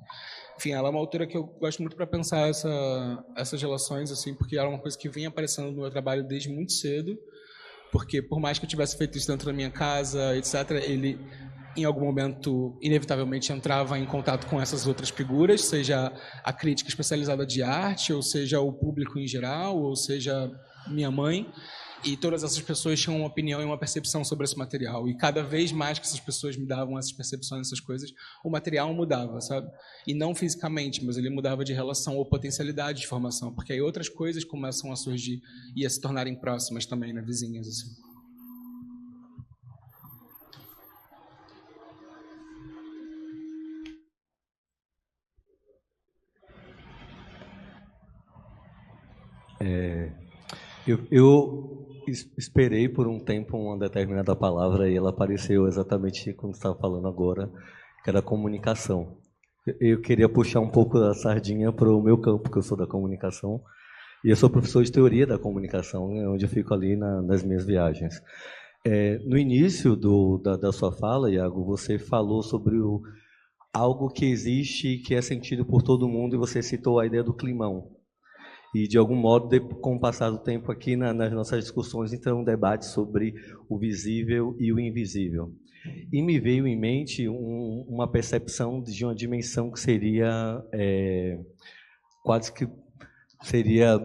Speaker 3: Enfim, ela é uma autora que eu gosto muito para pensar essas relações, assim, porque ela é uma coisa que vem aparecendo no meu trabalho desde muito cedo, porque, por mais que eu tivesse feito isso dentro da minha casa, etc., ele, em algum momento, inevitavelmente entrava em contato com essas outras figuras, seja a crítica especializada de arte, ou seja o público em geral, ou seja minha mãe, e todas essas pessoas tinham uma opinião e uma percepção sobre esse material. E cada vez mais que essas pessoas me davam essas percepções, essas coisas, o material mudava, sabe? E não fisicamente, mas ele mudava de relação ou potencialidade de formação, porque aí outras coisas começam a surgir e a se tornarem próximas também, né, vizinhas, assim.
Speaker 9: Eu esperei por um tempo uma determinada palavra e ela apareceu exatamente como você estava falando agora, que era comunicação. Eu queria puxar um pouco da sardinha para o meu campo, que eu sou da comunicação, e eu sou professor de teoria da comunicação, onde eu fico ali nas minhas viagens. No início da sua fala, Iago, você falou sobre algo que existe, que é sentido por todo mundo, e você citou a ideia do climão. E, de algum modo, com o passar do tempo aqui nas nossas discussões, entrou um debate sobre o visível e o invisível. E me veio em mente uma percepção de uma dimensão que seria quase que seria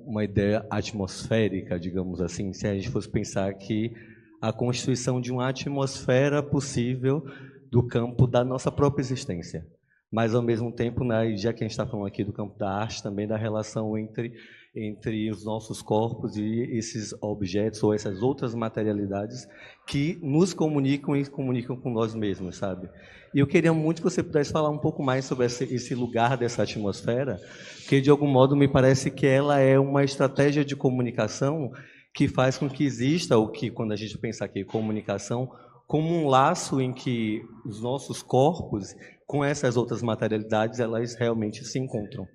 Speaker 9: uma ideia atmosférica, digamos assim, se a gente fosse pensar que a constituição de uma atmosfera possível do campo da nossa própria existência. Mas, ao mesmo tempo, já que a gente está falando aqui do campo da arte, também da relação entre os nossos corpos e esses objetos ou essas outras materialidades que nos comunicam e comunicam com nós mesmos, sabe? E eu queria muito que você pudesse falar um pouco mais sobre esse lugar dessa atmosfera, porque, de algum modo, me parece que ela é uma estratégia de comunicação que faz com que exista, o que, quando a gente pensa aqui, comunicação, como um laço em que os nossos corpos, com essas outras materialidades, elas realmente se encontram.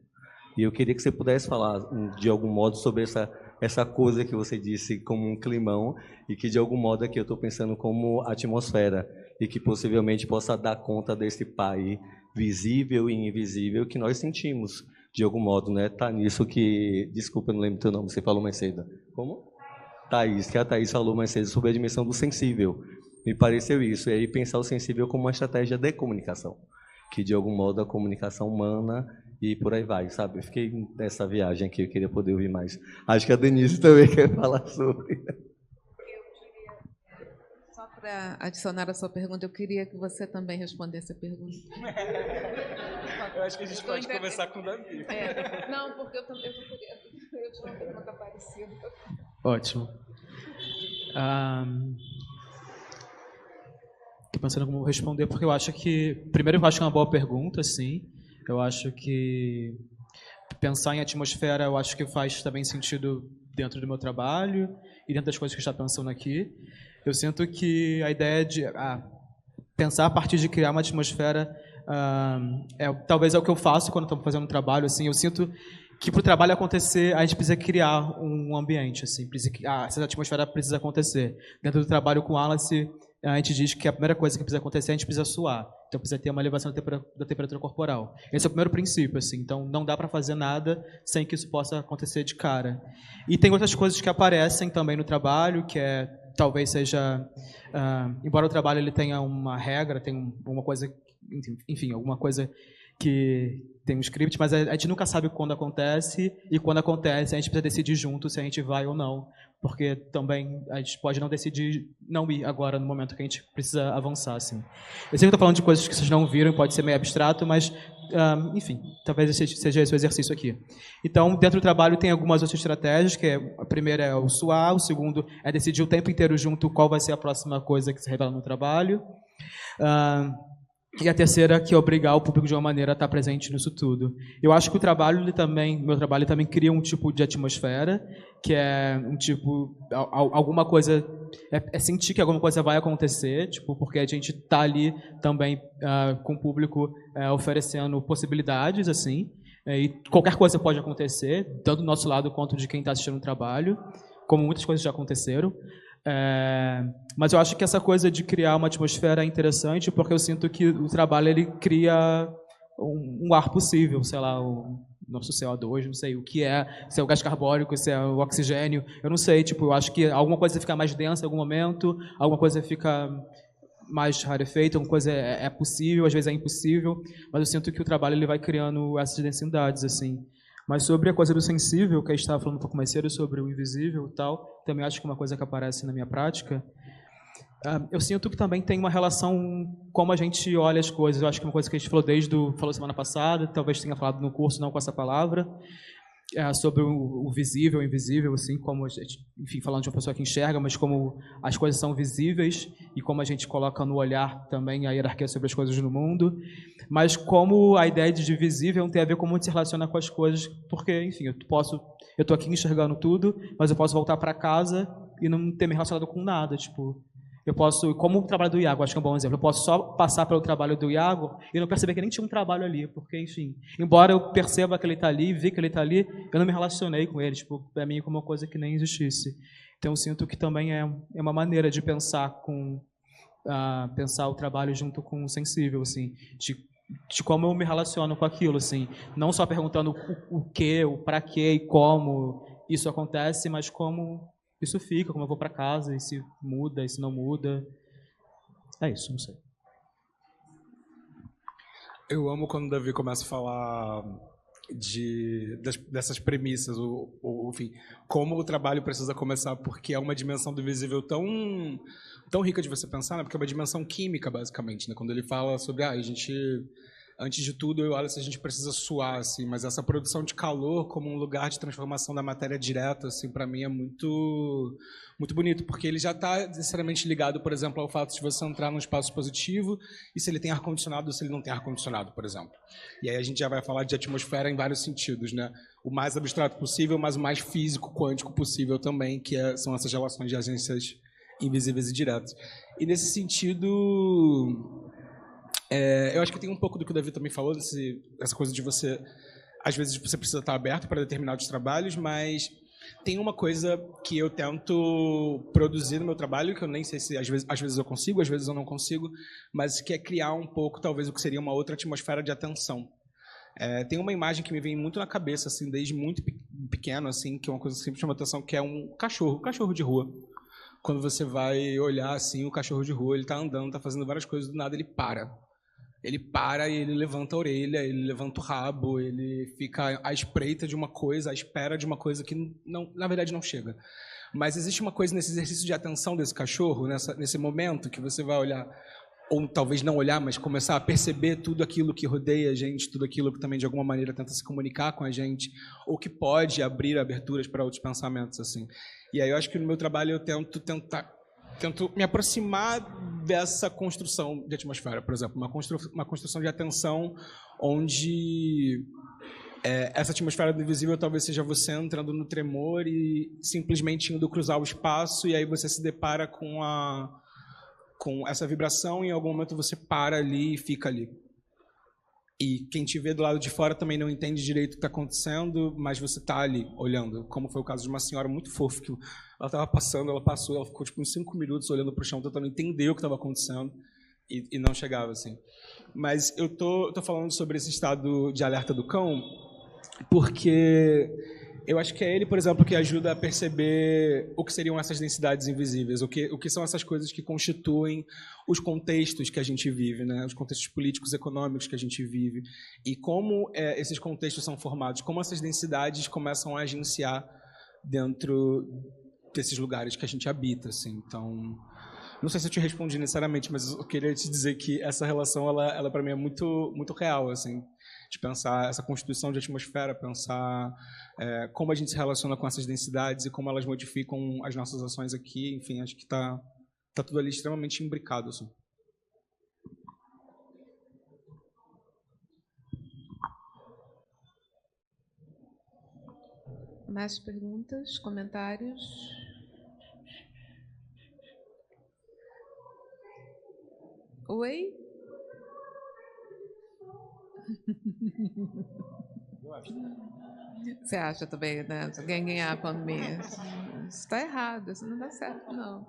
Speaker 9: E eu queria que você pudesse falar, de algum modo, sobre essa coisa que você disse como um climão, e que, de algum modo, aqui eu estou pensando como atmosfera, e que possivelmente possa dar conta desse pai visível e invisível que nós sentimos, de algum modo, né? Tá nisso que... Desculpa, eu não lembro o teu nome, você falou mais cedo. Como? Thaís, que a Thaís falou mais cedo sobre a dimensão do sensível. Me pareceu isso, e aí pensar o sensível como uma estratégia de comunicação, que, de algum modo, a comunicação humana e por aí vai, sabe? Eu fiquei nessa viagem aqui, eu queria poder ouvir mais. Acho que a Denise também quer falar sobre.
Speaker 1: Só para adicionar a sua pergunta, eu queria que você também respondesse a pergunta.
Speaker 3: Eu acho que a gente pode começar com o Davi.
Speaker 1: Não, porque eu tinha uma pergunta parecida.
Speaker 2: Ótimo. Estou pensando como responder, porque eu acho que... Primeiro, eu acho que é uma boa pergunta, sim. Eu acho que pensar em atmosfera, eu acho que faz também sentido dentro do meu trabalho e dentro das coisas que a gente está pensando aqui. Eu sinto que a ideia de pensar a partir de criar uma atmosfera talvez é o que eu faço quando estou fazendo um trabalho. Assim, eu sinto que para o trabalho acontecer, a gente precisa criar um ambiente. Assim, essa atmosfera precisa acontecer. Dentro do trabalho com Alice, a gente diz que a primeira coisa que precisa acontecer, a gente precisa suar. Então, precisa ter uma elevação da temperatura corporal. Esse é o primeiro princípio. Assim. Então, não dá para fazer nada sem que isso possa acontecer de cara. E tem outras coisas que aparecem também no trabalho, que talvez seja... embora o trabalho ele tenha uma regra, tem uma coisa... Enfim, alguma coisa que tem um script, mas a gente nunca sabe quando acontece, e quando acontece, a gente precisa decidir junto se a gente vai ou não. Porque também a gente pode não decidir não ir agora, no momento que a gente precisa avançar. Assim. Eu sei que estou falando de coisas que vocês não viram, pode ser meio abstrato, mas, enfim, talvez seja esse o exercício aqui. Então, dentro do trabalho tem algumas outras estratégias, que a primeira é o suar, o segundo é decidir o tempo inteiro junto qual vai ser a próxima coisa que se revela no trabalho. E a terceira, que é obrigar o público de uma maneira a estar presente nisso tudo. Eu acho que meu trabalho também cria um tipo de atmosfera, que é um tipo, alguma coisa, é sentir que alguma coisa vai acontecer, tipo, porque a gente está ali também com o público oferecendo possibilidades, assim, e qualquer coisa pode acontecer, tanto do nosso lado quanto de quem está assistindo o trabalho, como muitas coisas já aconteceram. Mas eu acho que essa coisa de criar uma atmosfera é interessante, porque eu sinto que o trabalho ele cria um ar possível, sei lá, o nosso CO2, não sei o que se é o gás carbônico, se é o oxigênio, eu não sei, tipo, eu acho que alguma coisa fica mais densa em algum momento, alguma coisa fica mais rarefeita, alguma coisa é possível, às vezes é impossível, mas eu sinto que o trabalho ele vai criando essas densidades, assim. Mas sobre a coisa do sensível, que a gente estava falando um pouco mais cedo, sobre o invisível e tal, também acho que é uma coisa que aparece na minha prática. Eu sinto que também tem uma relação como a gente olha as coisas. Eu acho que é uma coisa que a gente falou semana passada, talvez tenha falado no curso, não com essa palavra, sobre o visível e o invisível, assim, como a gente, enfim, falando de uma pessoa que enxerga, mas como as coisas são visíveis e como a gente coloca no olhar também a hierarquia sobre as coisas no mundo, mas como a ideia de visível tem a ver com como a gente se relaciona com as coisas, porque, enfim, eu estou aqui enxergando tudo, mas eu posso voltar para casa e não ter me relacionado com nada, tipo, Eu posso, como o trabalho do Iago, acho que é um bom exemplo, eu posso só passar pelo trabalho do Iago e não perceber que nem tinha um trabalho ali, porque, enfim, embora eu perceba que ele está ali, vi que ele está ali, eu não me relacionei com ele, tipo, para mim como uma coisa que nem existisse. Então, eu sinto que também é uma maneira de pensar pensar o trabalho junto com o sensível, assim, de como eu me relaciono com aquilo, assim, não só perguntando o que, o para quê e como isso acontece, mas como isso fica, como eu vou para casa, e se muda, e se não muda. É isso, não sei.
Speaker 3: Eu amo quando o Davi começa a falar dessas premissas, enfim, como o trabalho precisa começar, porque é uma dimensão do visível tão rica de você pensar, né? Porque é uma dimensão química, basicamente, né? Quando ele fala sobre, a gente, antes de tudo, eu olho se a gente precisa suar, assim, mas essa produção de calor como um lugar de transformação da matéria direta, assim, para mim é muito bonito, porque ele já está necessariamente ligado, por exemplo, ao fato de você entrar num espaço positivo e se ele tem ar-condicionado ou se ele não tem ar-condicionado, por exemplo. E aí a gente já vai falar de atmosfera em vários sentidos, né? O mais abstrato possível, mas o mais físico, quântico possível também, que são essas relações de agências invisíveis e diretas. E nesse sentido, eu acho que tem um pouco do que o Davi também falou, essa coisa de você, às vezes você precisa estar aberto para determinados trabalhos, mas tem uma coisa que eu tento produzir no meu trabalho, que eu nem sei se às vezes eu consigo, às vezes eu não consigo, mas que é criar um pouco, talvez, o que seria uma outra atmosfera de atenção. Tem uma imagem que me vem muito na cabeça, assim, desde muito pequeno, assim, que é uma coisa que sempre chama atenção, que é um cachorro de rua. Quando você vai olhar, assim, o cachorro de rua, ele está andando, está fazendo várias coisas, do nada ele para. Ele para e ele levanta a orelha, ele levanta o rabo, ele fica à espreita de uma coisa, à espera de uma coisa que, na verdade, não chega. Mas existe uma coisa nesse exercício de atenção desse cachorro, nesse momento que você vai olhar, ou talvez não olhar, mas começar a perceber tudo aquilo que rodeia a gente, tudo aquilo que também, de alguma maneira, tenta se comunicar com a gente, ou que pode abrir aberturas para outros pensamentos, assim. E aí eu acho que no meu trabalho eu tento me aproximar dessa construção de atmosfera, por exemplo, uma construção de atenção onde essa atmosfera do invisível talvez seja você entrando no tremor e simplesmente indo cruzar o espaço e aí você se depara com essa vibração e em algum momento você para ali e fica ali. E quem te vê do lado de fora também não entende direito o que está acontecendo, mas você está ali, olhando. Como foi o caso de uma senhora muito fofa, que ela estava passando, ela ficou tipo uns 5 minutos olhando para o chão, tentando entender o que estava acontecendo, e não chegava, assim. Mas eu tô falando sobre esse estado de alerta do cão, porque eu acho que é ele, por exemplo, que ajuda a perceber o que seriam essas densidades invisíveis, o que são essas coisas que constituem os contextos que a gente vive, né? Os contextos políticos, econômicos que a gente vive, e como esses contextos são formados, como essas densidades começam a agenciar dentro desses lugares que a gente habita, assim. Então, não sei se eu te respondi necessariamente, mas eu queria te dizer que essa relação, ela para mim é muito, muito real, assim, de pensar essa constituição de atmosfera, pensar como a gente se relaciona com essas densidades e como elas modificam as nossas ações aqui. Enfim, acho que tá tudo ali extremamente imbricado, assim.
Speaker 1: Mais perguntas, comentários? Oi? Você acha também, né? Se alguém ganhar a pandemia, isso está errado, isso não dá certo, não.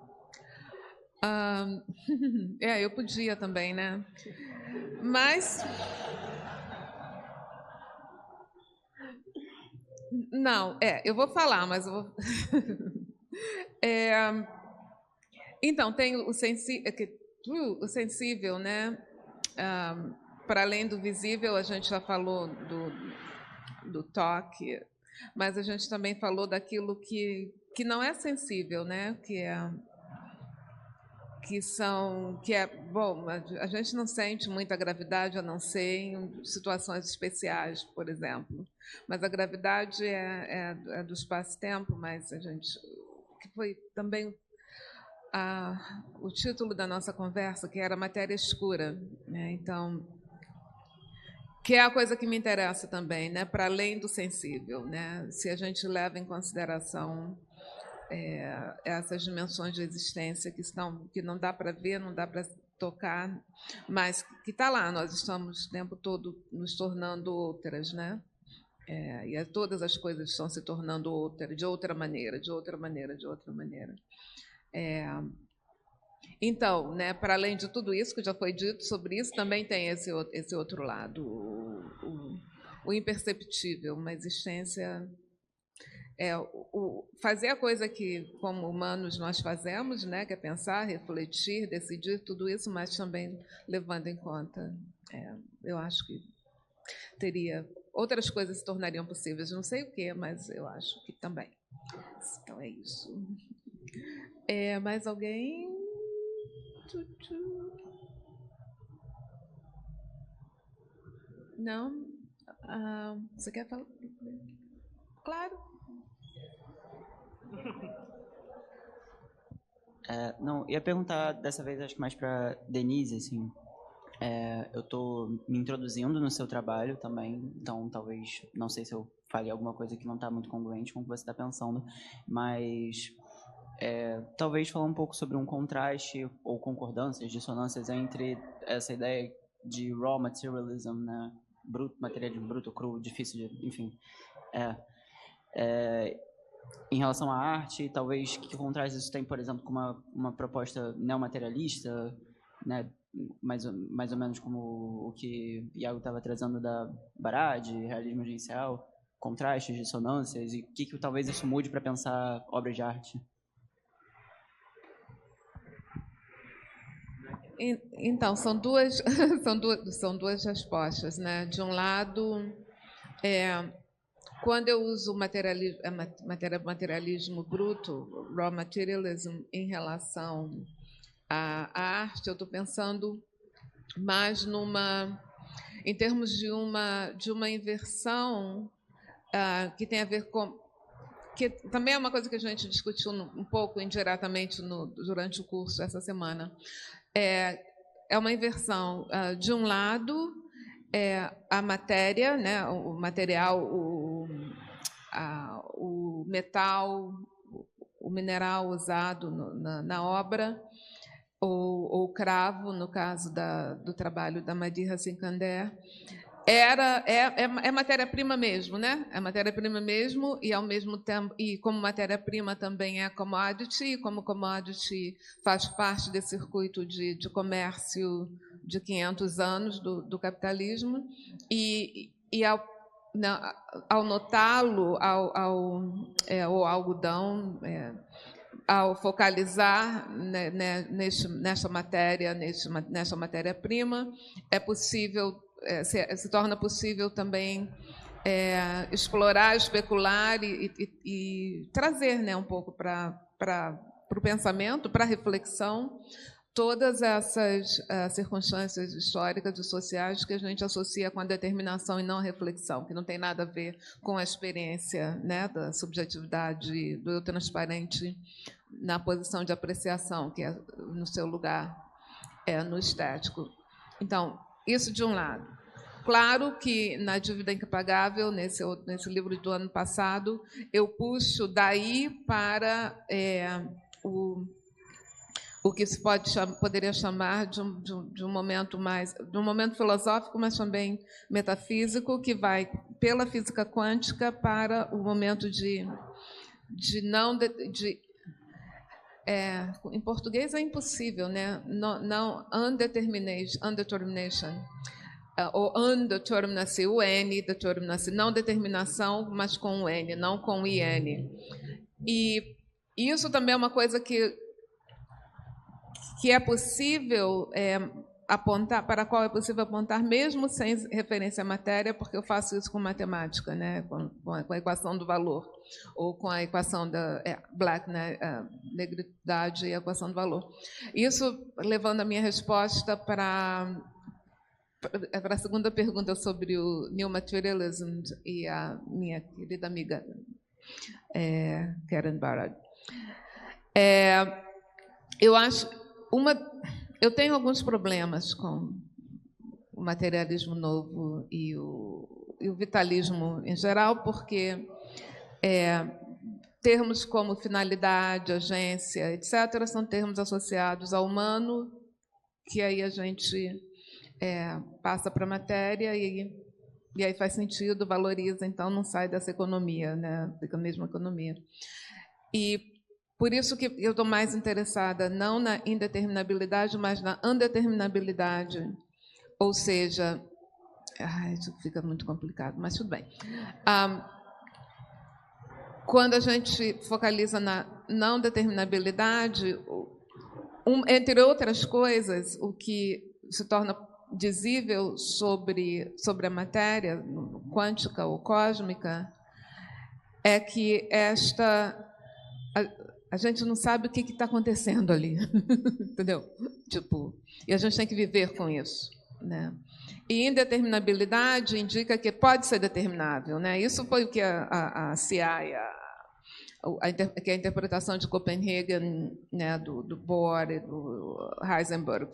Speaker 1: Eu podia também, né? Mas... Não, eu vou falar, mas eu vou... Então, tem o sensível, né? Para além do visível, a gente já falou do toque, mas a gente também falou daquilo que não é sensível, né? Bom, a gente não sente muita gravidade, a não ser em situações especiais, por exemplo. Mas a gravidade é do espaço-tempo, mas que foi também o título da nossa conversa, que era matéria escura, né? Então, que é a coisa que me interessa também, né? Para além do sensível, né? Se a gente leva em consideração essas dimensões de existência que não dá para ver, não dá para tocar, mas que está lá. Nós estamos o tempo todo nos tornando outras, né? E todas as coisas estão se tornando outras, de outra maneira, de outra maneira, de outra maneira. Então, né, para além de tudo isso que já foi dito sobre isso, também tem esse outro lado, o imperceptível, uma existência. Fazer a coisa que, como humanos, nós fazemos, né, que é pensar, refletir, decidir, tudo isso, mas também levando em conta. Eu acho que teria outras coisas se tornariam possíveis. Não sei o quê, mas eu acho que também. Então é isso. Mais alguém? Não? Você quer falar? Claro.
Speaker 7: Não, ia perguntar dessa vez, acho que mais para Denise, assim. Eu estou me introduzindo no seu trabalho também, então talvez, não sei se eu falei alguma coisa que não está muito congruente com o que você está pensando, mas talvez falar um pouco sobre um contraste ou concordâncias, dissonâncias entre essa ideia de raw materialism, né, materialismo bruto, cru, difícil de, enfim, em relação à arte, talvez que contraste isso tem, por exemplo, com uma proposta neomaterialista, né, mais ou menos como o que Iago estava trazendo da Barad, realismo agencial, contrastes, dissonâncias, e o que talvez isso mude para pensar obras de arte?
Speaker 1: Então, são duas respostas, né? De um lado, quando eu uso materialismo bruto, raw materialism, em relação à arte, eu estou pensando mais em termos de uma inversão que tem a ver com, que também é uma coisa que a gente discutiu um pouco indiretamente durante o curso essa semana. É uma inversão. De um lado, a matéria, né, o material, o metal, o mineral usado na obra, ou o cravo, no caso do trabalho da Madhya Sikander, é matéria-prima mesmo, né? É matéria-prima mesmo, e ao mesmo tempo, e como matéria-prima também é commodity, e como commodity faz parte desse circuito de comércio de 500 anos do capitalismo, e ao notá-lo, o algodão, ao focalizar nessa matéria, nessa matéria-prima, é possível, se torna possível também explorar, especular e trazer, né, um pouco para o pensamento, para a reflexão, todas essas circunstâncias históricas e sociais que a gente associa com a determinação e não a reflexão, que não tem nada a ver com a experiência, né, da subjetividade, do eu transparente na posição de apreciação, que é no seu lugar, no estético. Então, isso de um lado. Claro que na Dívida Impagável, nesse livro do ano passado, eu puxo daí para o que se poderia chamar de um momento filosófico, mas também metafísico, que vai pela física quântica para o momento em português é impossível, né? Não undetermination, ou undeterminacy, o N, determinacy, não determinação, mas com o N, não com o IN. E isso também é uma coisa que é possível apontar, para a qual é possível apontar, mesmo sem referência à matéria, porque eu faço isso com matemática, né, com a equação do valor, ou com a equação da Black, né, negridade e a equação do valor. Isso levando a minha resposta para a segunda pergunta sobre o New Materialism e a minha querida amiga Karen Barad. Eu tenho alguns problemas com o materialismo novo e o vitalismo em geral, porque termos como finalidade, agência, etc., são termos associados ao humano, que aí a gente passa para a matéria e aí faz sentido, valoriza, então não sai dessa economia, né? Fica a mesma economia. E por isso que eu estou mais interessada não na indeterminabilidade, mas na andeterminabilidade. Ou seja, isso fica muito complicado, mas tudo bem. Quando a gente focaliza na não determinabilidade, entre outras coisas, o que se torna dizível sobre a matéria quântica ou cósmica é que a gente não sabe o que está acontecendo ali, entendeu? Tipo, e a gente tem que viver com isso, né? E indeterminabilidade indica que pode ser determinável, né? Isso foi o que a CI, que é a interpretação de Copenhagen, né, do Bohr e do Heisenberg,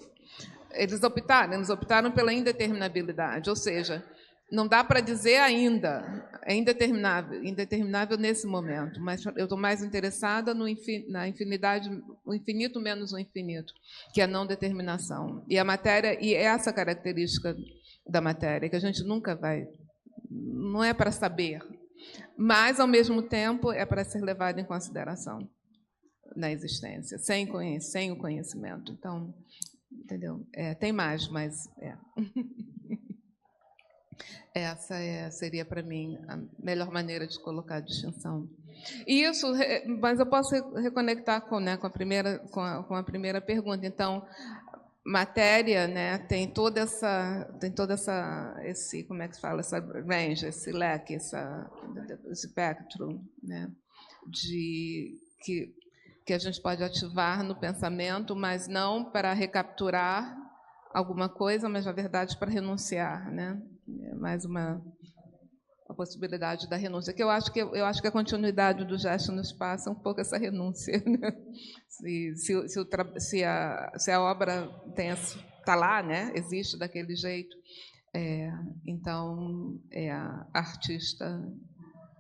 Speaker 1: eles optaram pela indeterminabilidade, ou seja, não dá para dizer ainda, é indeterminável nesse momento, mas eu estou mais interessada na infinidade, o infinito menos o infinito, que é a não determinação. E a matéria, e essa característica da matéria, que a gente nunca vai, não é para saber, mas, ao mesmo tempo, é para ser levado em consideração na existência, sem o conhecimento. Então, entendeu? Tem mais, mas essa seria, para mim, a melhor maneira de colocar a distinção. E isso, mas eu posso reconectar com a primeira pergunta. Então, matéria, né, tem toda essa esse, como é que se fala, essa range, esse leque, esse espectro, né, que a gente pode ativar no pensamento, mas não para recapturar alguma coisa, mas, na verdade, para renunciar, né? Mais a possibilidade da renúncia, que eu acho que a continuidade do gesto nos passa um pouco essa renúncia, né? Se a obra está lá, né? Existe daquele jeito, então a artista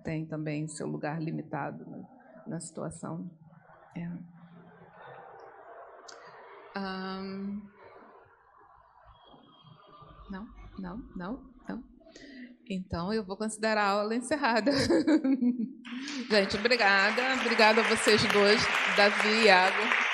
Speaker 1: tem também seu lugar limitado na situação. Não. Então, eu vou considerar a aula encerrada. Gente, obrigada. Obrigada a vocês dois, Davi e Iago.